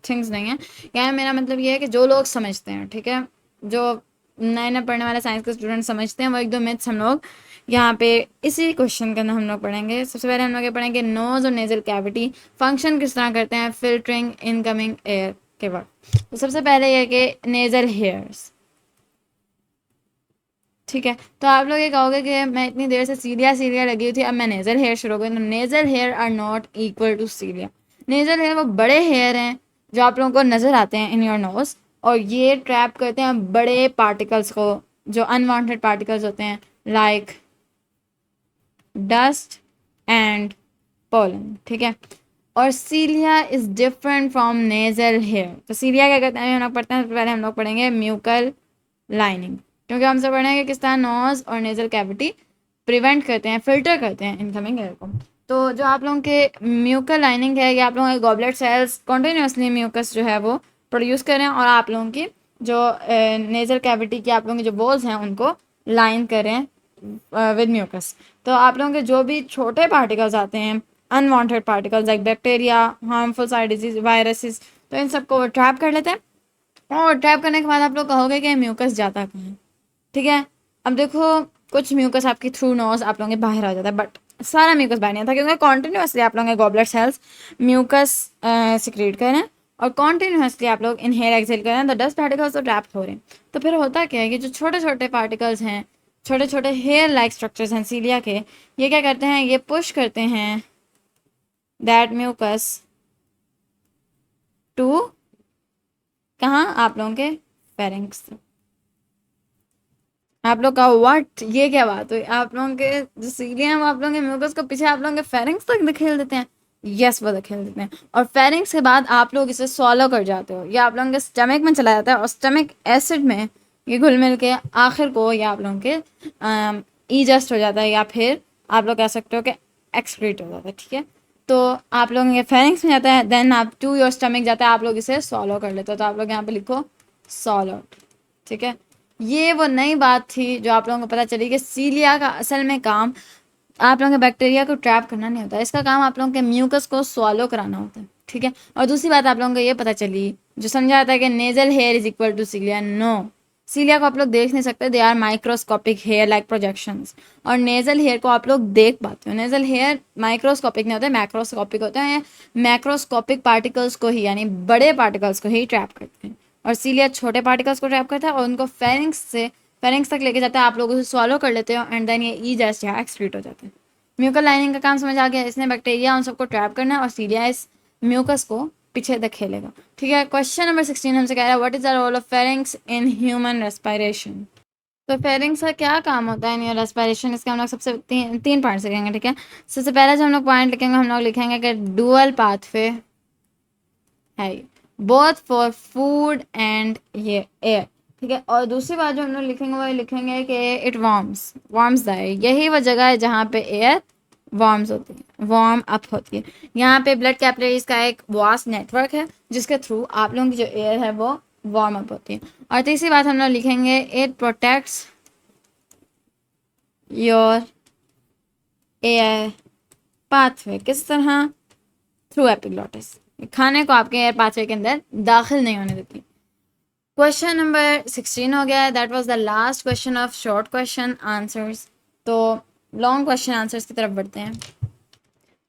थिंग्स नहीं है, यहाँ मेरा मतलब ये है कि जो लोग समझते हैं, ठीक है, जो नए नए पढ़ने वाले साइंस के स्टूडेंट समझते हैं, वो एक दो मिथ्स हम लोग यहाँ पे इसी क्वेश्चन के अंदर हम लोग पढ़ेंगे। सबसे पहले हम लोग ये पढ़ेंगे नोज और नेजल कैविटी फंक्शन किस तरह करते हैं फिल्टरिंग इनकमिंग एयर के वक्त। तो सबसे पहले ये कि नेजल हेयर्स, ठीक है। तो आप लोग ये कहोगे कि मैं इतनी देर से सीलिया सीलिया लगी हुई थी, अब मैं नेजल हेयर शुरू हो गई। तो nasal hair are not equal to cilia. Nasal hair वो बड़े हेयर हैं जो आप लोगों को नज़र आते हैं इन योर नोज, और ये ट्रैप करते हैं बड़े पार्टिकल्स को, जो अनवांटेड पार्टिकल्स होते हैं, लाइक डस्ट एंड पोलन, ठीक है। और cilia is different from nasal hair. तो सीलिया क्या करते हैं हम लोग पढ़ते हैं, सबसे पहले हम लोग पढ़ेंगे म्यूकल लाइनिंग, क्योंकि हम सब पढ़ेंगे किस तरह नोज और नेजल कैविटी प्रिवेंट करते हैं, फिल्टर करते हैं इनकमिंग एयर को। तो जो आप लोगों के म्यूकल लाइनिंग है, ये आप लोगों के गॉबलेट सेल्स कॉन्टिन्यूसली म्यूकस जो है वो प्रोड्यूस करें, और आप लोगों की जो नेजल कैविटी की आप लोगों की जो वॉल्स हैं उनको लाइन करें विद म्यूकस। तो आप लोगों के जो भी छोटे पार्टिकल्स आते हैं, unwanted particles like bacteria, harmful side disease, viruses, तो इन सबको वो ट्रैप कर लेते हैं और ट्रैप करने के बाद आप लोग कहोगे कि म्यूकस जाता कहाँ है, ठीक है। अब देखो कुछ म्यूकस आपकी थ्रू नोज आप लोगों के बाहर आ जाता है, बट सारा म्यूकस बाहर नहीं आता क्योंकि कॉन्टिन्यूसली आप लोगों के गॉबलेट सेल्स म्यूकस सिक्रेट करें और कॉन्टिन्यूसली आप लोग इनहेल एक्सेल करें, तो डस्ट पार्टिकल्स तो ट्रैप हो रहे हैं। तो फिर होता क्या है कि जो छोटे छोटे पार्टिकल्स हैं, छोटे छोटे हेयर लाइक स्ट्रक्चर्स हैं सीलिया के, ये क्या करते हैं, ये पुश करते हैं दैट म्यूकस टू कहाँ, आप लोगों के फेरिंग्स। आप लोग का व्हाट, ये क्या बात हुई, आप लोगों के जो सीलिया हैं वो आप लोगों के म्यूकस को पीछे आप लोगों के फेरिंग्स तक धकेल देते हैं। यस, वो धकेल देते हैं और फेरिंग्स के बाद आप लोग इसे सॉलो कर जाते हो, या आप लोगों के स्टमक में चला जाता है और स्टमक एसिड में ये घुल मिल के आखिर को या आप लोगों के ईजस्ट हो जाता है, या फिर आप लोग कह सकते हो कि एक्सक्रीट हो जाता है, ठीक है। तो आप लोगों के फेरिंग्स में जाता है, देन आप टू योर स्टमक जाता है, आप लोग इसे सॉलो कर लेते हो, तो आप लोग यहाँ पे लिखो सॉलो, ठीक है। ये वो नई बात थी जो आप लोगों को पता चली कि सीलिया का असल में काम आप लोगों के बैक्टीरिया को ट्रैप करना नहीं होता, इसका काम आप लोगों के म्यूकस को स्वॉलो कराना होता है, ठीक है। और दूसरी बात आप लोगों को ये पता चली जो समझा जाता है कि nasal hair is equal to cilia, no, cilia को आप लोग देख नहीं सकते, they are microscopic hair like projections, और नेजल हेयर को आप लोग देख पाते हो। नेजल हेयर माइक्रोस्कोपिक नहीं होते, मैक्रोस्कोपिक होते हैं, मैक्रोस्कोपिक पार्टिकल्स को ही यानी बड़े पार्टिकल्स को ही ट्रैप करते हैं, और सीलिया छोटे पार्टिकल्स को ट्रैप करता है और उनको फेरिंग्स तक लेके जाता है, आप लोग उसे स्वॉलो कर लेते हो एंड देन ये ई जैसे एक्सक्रीट हो जाते हैं। म्यूकल लाइनिंग का काम समझ आ गया, इसने बैक्टीरिया उन सबको ट्रैप करना है और सीलिया इस म्यूकस को पीछे धकेलेगा, ठीक है। क्वेश्चन नंबर 16 हमसे कह रहा है what is the role of pharynx in human respiration. तो फेरिंग्स का क्या काम होता है इन योर रेस्पिरेशन, इसके हम लोग सबसे तीन पॉइंट लिखेंगे, ठीक है। सबसे पहला जो हम लोग पॉइंट लिखेंगे, हम लोग लिखेंगे कि डुअल पाथवे है बोथ फॉर फूड एंड ये एयर, ठीक है। और दूसरी बात जो हम लोग लिखेंगे वो लिखेंगे कि इट वार्म्स द एयर, यही वो जगह है जहाँ पे एयर वार्म्स होती है, वार्म अप होती है। यहाँ पे ब्लड कैपिलरीज का एक वास्ट नेटवर्क है जिसके थ्रू आप लोगों की जो एयर है वो वार्म अप होती है। और तीसरी बात हम लोग लिखेंगे it protects your air pathway, किस तरह, थ्रू एपिग्लॉटिस, खाने को आपके एयर पाथवे के अंदर दाखिल नहीं होने देती। क्वेश्चन नंबर 16 हो गया है, that was the last question of short question answers. तो लॉन्ग क्वेश्चन आंसर्स की तरफ बढ़ते हैं।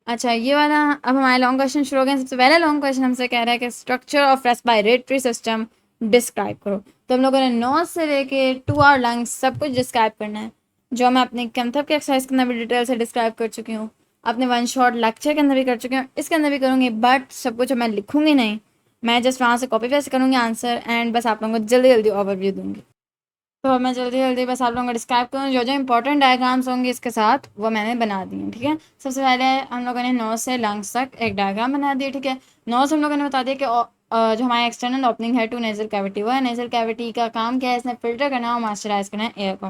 अच्छा, ये वाला अब हमारे लॉन्ग क्वेश्चन शुरू हो गए। सबसे पहले लॉन्ग क्वेश्चन हमसे कह रहा है कि structure of respiratory system describe करो। तो हम लोगों ने नोज से लेके टू आवर लंग्स सब कुछ डिस्क्राइब करना है, जो मैं अपनी कंथप के एक्सरसाइज के अंदर भी डिटेल से डिस्क्राइब कर चुकी हूँ, अपने वन शॉट लेक्चर के अंदर भी कर चुकी हूँ, इसके अंदर भी करूँगी, बट सब कुछ मैं लिखूँगी नहीं, मैं जस्ट वहाँ से कॉपी पेस्ट करूँगी आंसर एंड बस आप लोगों को जल्दी जल्दी ओवरव्यू दूँगी। तो मैं जल्दी जल्दी बस आप लोगों को डिस्क्राइब करूँ, जो जो इंपॉर्टेंट डायग्राम्स होंगे इसके साथ वो मैंने बना दी हैं, ठीक है। सबसे पहले हम लोगों ने नोज से लंग्स तक एक डायग्राम बना दिया, ठीक है। नोज हम लोगों ने बता दिया कि जो हमारा एक्सटर्नल ओपनिंग है टू नेजल कैविटी, वो है नेजल कैविटी का काम क्या है, इसने फिल्टर करना और मॉइस्चराइज करना है एयर को।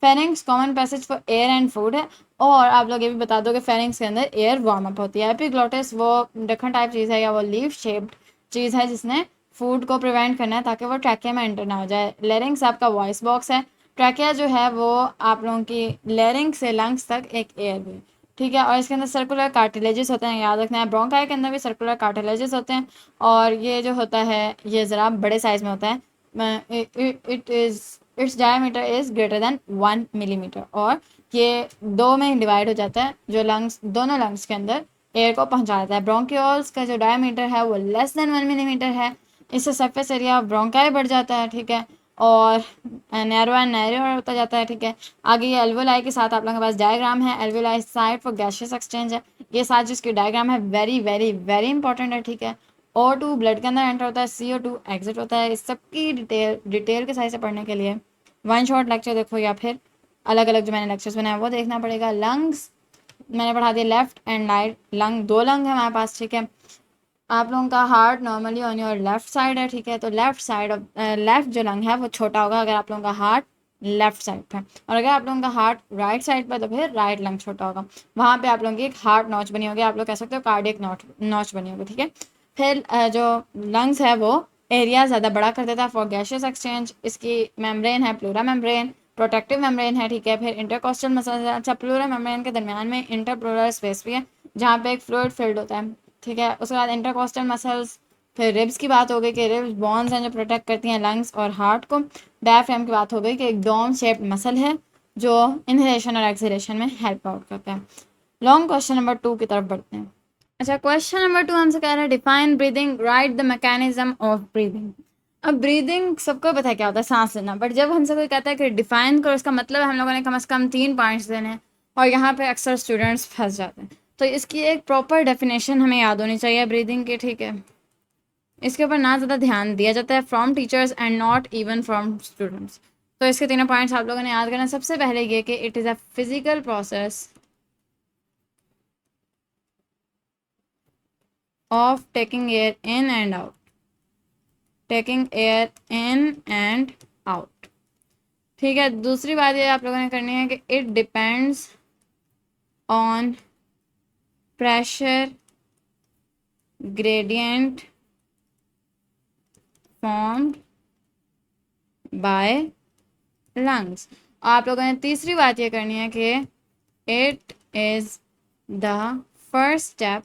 Pharynx common passage for air and food है, और आप लोग ये भी बता दो कि फेरिंग्स के अंदर एयर वार्म अप होती है। एपिग्लोटिस वो ढक्कन टाइप चीज़ है या वो लीफ शेप्ड चीज़ है जिसने फूड को प्रिवेंट करना है ताकि वो ट्रैकिया में एंटर ना हो जाए। लेरिंग्स आपका वॉइस बॉक्स है। ट्रैकिया जो है वो आप लोगों की लेरिंग से लंग्स तक एक एयर वे, ठीक है। और इसके अंदर सर्कुलर कार्टिलेजेस होते हैं, याद रखना है। ब्रोंकाई के अंदर भी सर्कुलर कार्टिलेजेस होते हैं, और ये जो होता है ये ज़रा बड़े साइज़ में होता है। Its diameter is greater than 1 millimetre, और ये दो में डिवाइड हो जाता है, जो लंग्स दोनों लंग्स के अंदर एयर को पहुंचा देता है। ब्रोंकियोल्स का जो डायमीटर है वो लेस देन 1 मिलीमीटर है, इससे सरफेस एरिया ऑफ ब्रोंकाई बढ़ जाता है, ठीक है, और नैरो एंड नैरो होता जाता है, ठीक है। आगे ये एल्वोलाई के साथ आप लोगों के पास डायग्राम है, alveoli side for gaseous exchange है, ये साथ जिसकी डायग्राम है वेरी वेरी वेरी इंपॉर्टेंट है, ठीक है। O2 ब्लड के अंदर एंटर होता है, CO2 एग्जिट होता है। इस सब की डिटेल के साइज से पढ़ने के लिए वन शॉट लेक्चर देखो या फिर अलग अलग जो मैंने लेक्चर्स बनाए वो देखना पड़ेगा। लंग्स मैंने पढ़ा दिया, लेफ्ट एंड राइट लंग, दो लंग है हमारे पास, ठीक है। आप लोगों का heart normally on your left side है, ठीक है। तो लेफ्ट साइड ऑफ लेफ्ट जो लंग है वो छोटा होगा अगर आप लोगों का हार्ट लेफ्ट साइड पे, और अगर आप लोगों का हार्ट राइट साइड पर तो फिर राइट लंग छोटा होगा। वहाँ पे आप लोगों की एक हार्ट नॉच बनी होगी, आप लोग कह सकते हो कार्डियक नॉच बनी होगी, ठीक है। फिर जो लंग्स है वो एरिया ज़्यादा बड़ा कर देता है फॉर गैशियस एक्सचेंज। इसकी मेम्ब्रेन है प्लूरा मेम्ब्रेन, प्रोटेक्टिव मेम्ब्रेन है, ठीक है। फिर इंटरकोस्टल मसल्स है। अच्छा, प्लूरा मेम्ब्रेन के दरमियान में इंटरप्लूरल स्पेस भी है जहाँ पे एक फ्लूइड फिल्ड होता है, ठीक है। उसके बाद इंटरकोस्टल मसल्स फिर रिब्स की बात हो गई कि रिब्स बोन्स हैं जो प्रोटेक्ट करती हैं लंग्स और हार्ट को। डायफ्राम की बात हो गई कि एक डोम शेप्ड मसल है जो इनहेलेशन और एक्सहेलेशन में हेल्प आउट करता है। लॉन्ग क्वेश्चन नंबर 2 की तरफ बढ़ते हैं। अच्छा, क्वेश्चन नंबर 2 हमसे कह रहा है define breathing, right the mechanism of breathing. अब ब्रीदिंग सबको पता है क्या होता है, सांस लेना, बट जब हमसे कोई कहता है कि डिफाइन करो, इसका मतलब हम लोगों ने कम से कम 3 पॉइंट्स देने हैं, और यहाँ पे अक्सर स्टूडेंट्स फंस जाते हैं। तो इसकी एक प्रॉपर डेफिनेशन हमें याद होनी चाहिए ब्रीदिंग की, ठीक है। इसके ऊपर ना ज़्यादा ध्यान दिया जाता है from teachers and not even from students. तो इसके तीनों पॉइंट्स आप लोगों ने याद करना। सबसे पहले ये कि it is a physical process of taking air in and out, taking air in and out, ठीक है। दूसरी बात ये आप लोगों ने करनी है कि it depends on pressure gradient formed by lungs. आप लोगों ने तीसरी बात ये करनी है कि it is the first step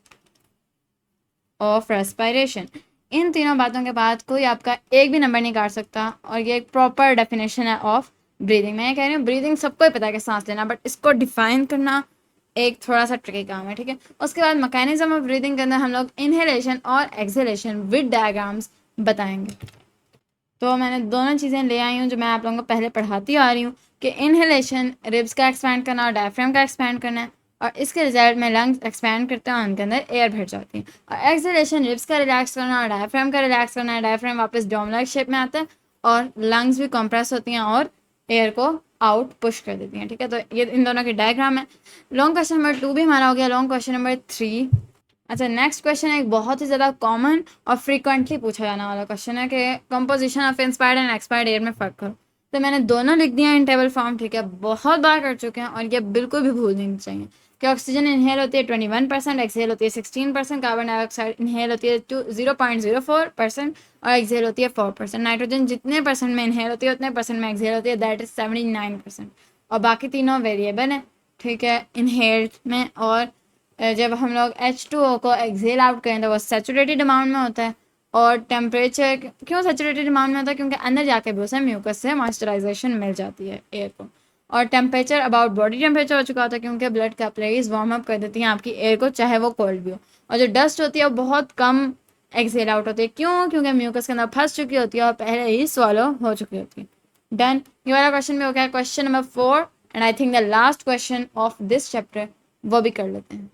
of respiration. इन तीनों बातों के बाद कोई आपका एक भी नंबर नहीं काट सकता, और ये एक प्रॉपर डेफिनेशन है ऑफ ब्रीदिंग। मैं कह रही हूँ ब्रीदिंग सबको ही पता है कि सांस लेना, बट इसको डिफाइन करना एक थोड़ा सा ट्रिकी काम है, ठीक है। उसके बाद मैकेनिज्म ऑफ ब्रीदिंग के अंदर हम लोग इनहेलेशन और एक्सहेलेशन विद डायग्राम्स बताएंगे। तो मैंने दोनों चीज़ें ले आई हूँ जो मैं आप लोगों को पहले पढ़ाती आ रही हूँ कि इनहेलेशन रिब्स का एक्सपैंड करना और डायफ्राम का एक्सपैंड करना है, और इसके रिजल्ट में लंग्स एक्सपैंड करते हैं, उनके अंदर एयर भर जाती है। और एक्सहेलेशन रिब्स का रिलैक्स करना और डायफ्राम का रिलैक्स करना है, डायफ्राम वापस डोम लाइक शेप में आता है और लंग्स भी कंप्रेस होती हैं और एयर को आउट पुश कर देती हैं, ठीक है। तो ये इन दोनों की डायग्राम है। लॉन्ग क्वेश्चन नंबर 2 भी हमारा हो गया। Long question number 3। अच्छा, नेक्स्ट क्वेश्चन एक बहुत ही ज़्यादा कॉमन और फ्रीक्वेंटली पूछा जाने वाला क्वेश्चन है कि composition of inspired and expired air में फ़र्क करो। तो मैंने दोनों लिख दिया इन टेबल फॉर्म, ठीक है। बहुत बार कर चुके हैं और ये बिल्कुल भी भूल नहीं चाहिए कि ऑक्सीजन इनहेल होती है 21%, एक्सहेल होती है 16%, कार्बन डाइऑक्साइड इनहेल होती है 0.04% और एक्सहेल होती है 4%। नाइट्रोजन जितने परसेंट में इनहेल होती है उतने परसेंट में एक्सहेल होती है, दैट इज 79%। और बाकी तीनों वेरिएबल हैं, ठीक है, इनहेल्ड में। और जब हम लोग H2O को एक्सेल आउट करें तो वो सेचुरेटेड अमाउंट में होता है। और टेम्परेचर क्यों सेचुरेटेड अमाउंट में होता है? क्योंकि अंदर जाके भी उसे म्यूकस से मॉइस्चराइजेशन मिल जाती है एयर को। और टेम्परेचर अबाउट बॉडी टेम्परेचर हो चुका होता है क्योंकि ब्लड कैपिलरीज वार्म अप कर देती हैं आपकी एयर को, चाहे वो कोल्ड भी हो। और जो डस्ट होती है वो बहुत कम एक्सेल आउट होती है। क्यों? क्योंकि म्यूकस के अंदर फंस चुकी होती है और पहले ही swallow हो चुकी होती है। डन। ये वाला क्वेश्चन भी हो गया। Question number 4 and I think the last question of this chapter, वो भी कर लेते हैं।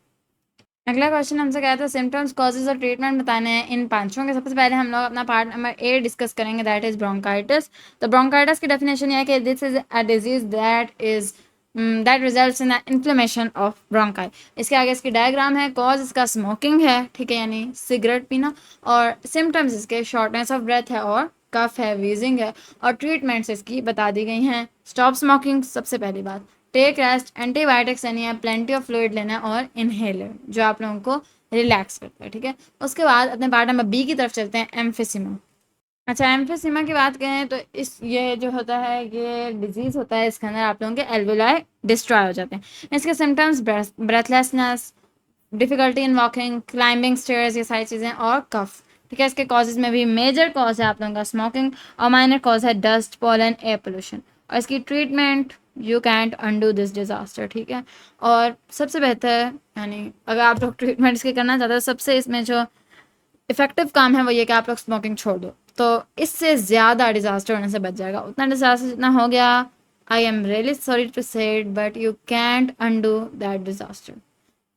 अगला क्वेश्चन हमसे कहता है सिम्टम्स, कॉजेज और ट्रीटमेंट बताने हैं इन पांचों के। सबसे पहले हम लोग अपना पार्ट नंबर 8 डिस्कस करेंगे, दैट इज ब्रोंकाइटिस। तो ब्रोंकाइटिस की डेफिनेशन ये है कि this is a disease that results in inflammation of bronchi. इसके आगे इसकी डायग्राम है। कॉज इसका स्मोकिंग है, ठीक है, यानी सिगरेट पीना। और सिम्टम्स इसके शॉर्टनेस ऑफ ब्रेथ है और कफ है, वीजिंग है। और ट्रीटमेंट्स इसकी बता दी गई हैं। स्टॉप स्मोकिंग सबसे पहली बात, टेक रेस्ट, एंटीबायोटिक्स यानी प्लेंटी ऑफ फ्लूइड लेना, और इनहेलर जो आप लोगों को रिलैक्स करता है, ठीक है। उसके बाद अपने पार्ट नंबर बी की तरफ चलते हैं, एम्फिसीमा। अच्छा, एम्फिसीमा की बात करें तो ये जो होता है ये डिजीज़ होता है, इसके अंदर आप लोगों के एल्वुलाई डिस्ट्रॉय हो जाते हैं। इसके symptoms breathlessness, difficulty in walking, climbing stairs, ये सारी चीज़ें, और कफ, ठीक है। इसके कॉजेज में भी मेजर कॉज है आप लोगों का स्मोकिंग, और माइनर कॉज है डस्ट, पॉलन, एयर पोल्यूशन। और इसकी treatment, you can't undo this disaster, ठीक है। और सबसे बेहतर, यानी अगर आप लोग ट्रीटमेंट इसके करना चाहते हो, सबसे इसमें जो इफेक्टिव काम है वो ये कि आप लोग स्मोकिंग छोड़ दो, तो इससे ज़्यादा डिज़ास्टर होने से बच जाएगा। उतना डिज़ास्टर जितना हो गया, I am really sorry to say it, but you can't undo that disaster,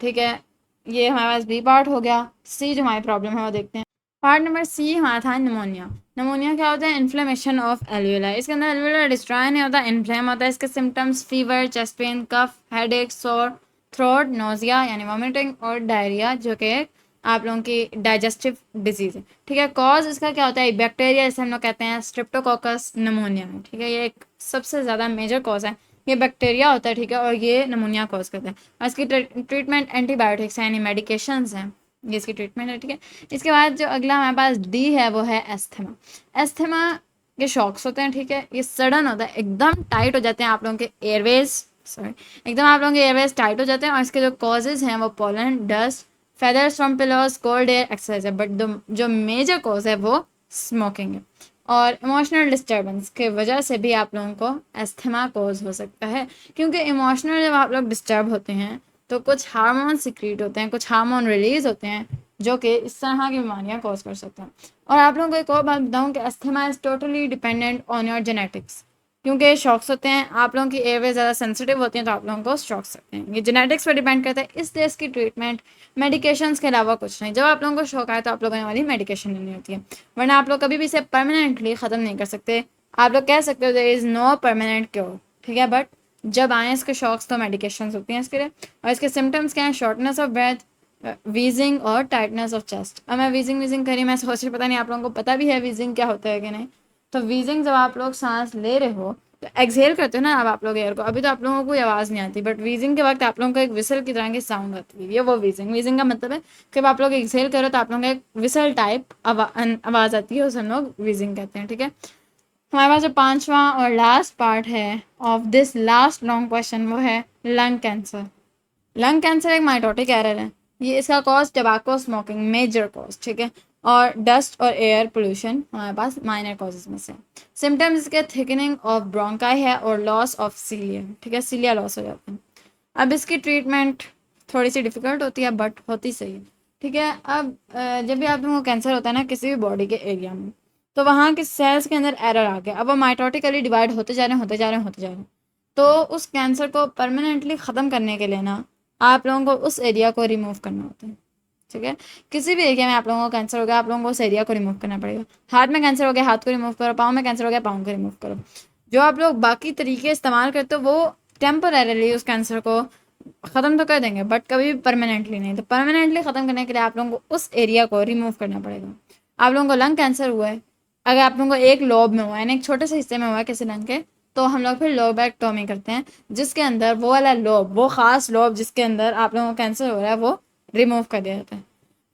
ठीक है। ये हमारे पास बी पार्ट हो गया। सी जो हमारी प्रॉब्लम है वो देखते हैं। पार्ट नंबर सी हमारा था निमोनिया। निमोनिया क्या होता है? Inflammation of alveoli. इसके अंदर एल्वियोलाई डिस्ट्रॉय नहीं होता, इन्फ्लेम होता है। इसके सिम्टम्स फीवर, चेस्ट पेन, कफ, हेडेक, सोर थ्रोट, नोजिया यानी वॉमिटिंग, और डायरिया जो कि आप लोगों की डाइजेस्टिव डिजीज है, ठीक है। कॉज इसका क्या होता है? बैक्टीरिया, जैसे हम लोग कहते हैं स्ट्रेप्टोकोकस निमोनिया, ठीक है। ये एक सबसे ज़्यादा मेजर कॉज है, ये बैक्टीरिया होता है, ठीक है, और ये निमोनिया कॉज करता है। और इसकी ट्रीटमेंट एंटीबायोटिक्स यानी मेडिकेशंस हैं, ये इसकी ट्रीटमेंट है, ठीक है। इसके बाद जो अगला हमारे पास डी है वो है एस्थमा। एस्थमा के शॉक्स होते हैं, ठीक है, ये सडन होता है, एकदम टाइट हो जाते हैं आप लोगों के एयरवेज, सॉरी, एकदम आप लोगों के एयरवेज टाइट हो जाते हैं। और इसके जो कॉजेज हैं वो pollen, dust, feathers from pillows, cold air, exercise है, बट जो मेजर कॉज है वो स्मोकिंग है। और इमोशनल डिस्टर्बेंस की वजह से भी आप लोगों को एस्थमा कॉज हो सकता है, क्योंकि इमोशनल जब आप लोग डिस्टर्ब होते हैं तो कुछ हार्मोन सिक्रीट होते हैं, कुछ हार्मोन रिलीज होते हैं जो कि इस तरह की बीमारियां कॉज कर सकते हैं। और आप लोगों को एक और बात बताऊं कि asthma is totally dependent on your genetics, क्योंकि शॉक्स होते हैं, आप लोगों की एयरवे ज़्यादा सेंसिटिव होती हैं तो आप लोगों को शॉक्स सकते हैं, ये जेनेटिक्स पर डिपेंड करता है। इसलिए इसकी ट्रीटमेंट मेडिकेशंस के अलावा कुछ नहीं। जब आप लोगों को शौक आए तो आप लोगों ने वाली मेडिकेशन लेनी होती है, वरना आप लोग कभी भी इसे परमानेंटली ख़त्म नहीं कर सकते। आप लोग कह सकते हो there is no permanent cure, ठीक है, बट जब आए इसके शॉक्स तो मेडिकेशन होती हैं इसके लिए। और इसके सिम्टम्स क्या हैं? शॉर्टनेस ऑफ ब्रेथ, वीजिंग और टाइटनेस ऑफ चेस्ट। अब मैं वीजिंग करी, मैं सोच रही पता नहीं आप लोगों को पता भी है वीजिंग क्या होता है कि नहीं। तो वीजिंग जब आप लोग सांस ले रहे हो तो एक्सहेल करते हो ना अब आप लोग एयर को, अभी तो आप लोगों को कोई आवाज़ नहीं आती, बट वीजिंग के वक्त आप लोगों को एक विसल की तरह की साउंड आती है, ये वो वीजिंग का मतलब है कि जब आप लोग एक्सहेल करो तो आप लोगों को एक विसल टाइप आवाज़ आती है, उसे हम लोग वीजिंग कहते हैं, ठीक है। हमारे पास जो पांचवा और लास्ट पार्ट है of this last long question वो है लंग कैंसर। लंग कैंसर एक माइटोटिक एरर है, ये इसका cause tobacco smoking major cause, ठीक है, और डस्ट और एयर पोल्यूशन हमारे पास माइनर कॉजेज में से। सिम्टम्स इसके थिकनिंग ऑफ ब्रोंकाई है और लॉस ऑफ सीलिया, ठीक है, सीलिया लॉस हो जाता है। अब इसकी ट्रीटमेंट थोड़ी सी डिफिकल्ट होती है बट होती सही है, ठीक है। अब जब भी आप लोगों को कैंसर होता है ना किसी भी बॉडी के एरिया में, तो वहाँ के सेल्स के अंदर एरर आ गया, अब वो माइटोटिकली डिवाइड होते जा रहे हैं। तो उस कैंसर को परमानेंटली ख़त्म करने के लिए ना आप लोगों को उस एरिया को रिमूव करना होता है, ठीक है। किसी भी एरिया में आप लोगों को कैंसर हो गया, आप लोगों को उस एरिया को रिमूव करना पड़ेगा। हाथ में कैंसर हो गया, हाथ को रिमूव करो, पाँव में कैंसर हो गया, पाँव को रिमूव करो। जो आप लोग बाकी तरीके इस्तेमाल करते हो वो टेम्परेली उस कैंसर को ख़त्म तो कर देंगे बट कभी भी परमानेंटली नहीं। तो परमानेंटली ख़त्म करने के लिए आप लोगों को उस एरिया को रिमूव करना पड़ेगा। आप लोगों को लंग कैंसर हुआ है, अगर आप लोगों को एक लोब में हुआ है यानी एक छोटे से हिस्से में हुआ है किसी लंग के, तो हम लोग फिर लोबेक्टोमी करते हैं, जिसके अंदर वो वाला लोब, वो ख़ास लोब जिसके अंदर आप लोगों को कैंसर हो रहा है वो रिमूव कर दिया जाता है।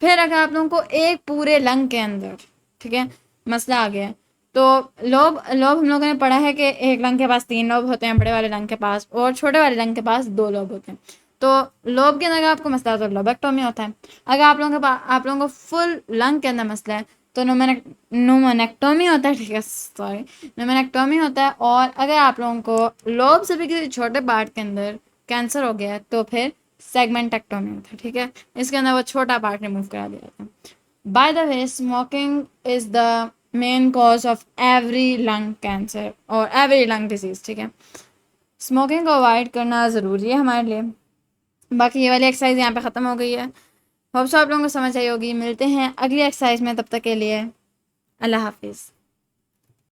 फिर अगर आप लोगों को एक पूरे लंग के अंदर, ठीक है, मसला आ गया है, तो लोब लोब हम लोगों ने पढ़ा है कि एक लंग के पास 3 लोब होते हैं, बड़े वाले लंग के पास, और छोटे वाले लंग के पास 2 लोब होते हैं। तो लोब के अंदर अगर आपको मसला है तो लोबेक्टोमी होता है। अगर आप लोगों के पास आप लोगों को फुल लंग के अंदर मसला है तो न्यूमोनेक्टोमी होता है, ठीक है, सॉरी, न्यूमोनेक्टोमी होता है। और अगर आप लोगों को लोब से भी किसी छोटे पार्ट के अंदर कैंसर हो गया है तो फिर सेगमेंटेक्टोमी होता है, ठीक है, इसके अंदर वो छोटा पार्ट रिमूव करा दिया जाता है। By the way smoking is the main cause of every lung cancer और एवरी लंग डिजीज़, ठीक है। स्मोकिंग को अवॉइड करना ज़रूरी है हमारे लिए। बाकी ये वाली एक्सरसाइज यहाँ पे ख़त्म हो गई है, होप सो आप लोगों को समझ आई होगी। मिलते हैं अगली एक्सरसाइज में, तब तक के लिए अल्लाह हाफिज़।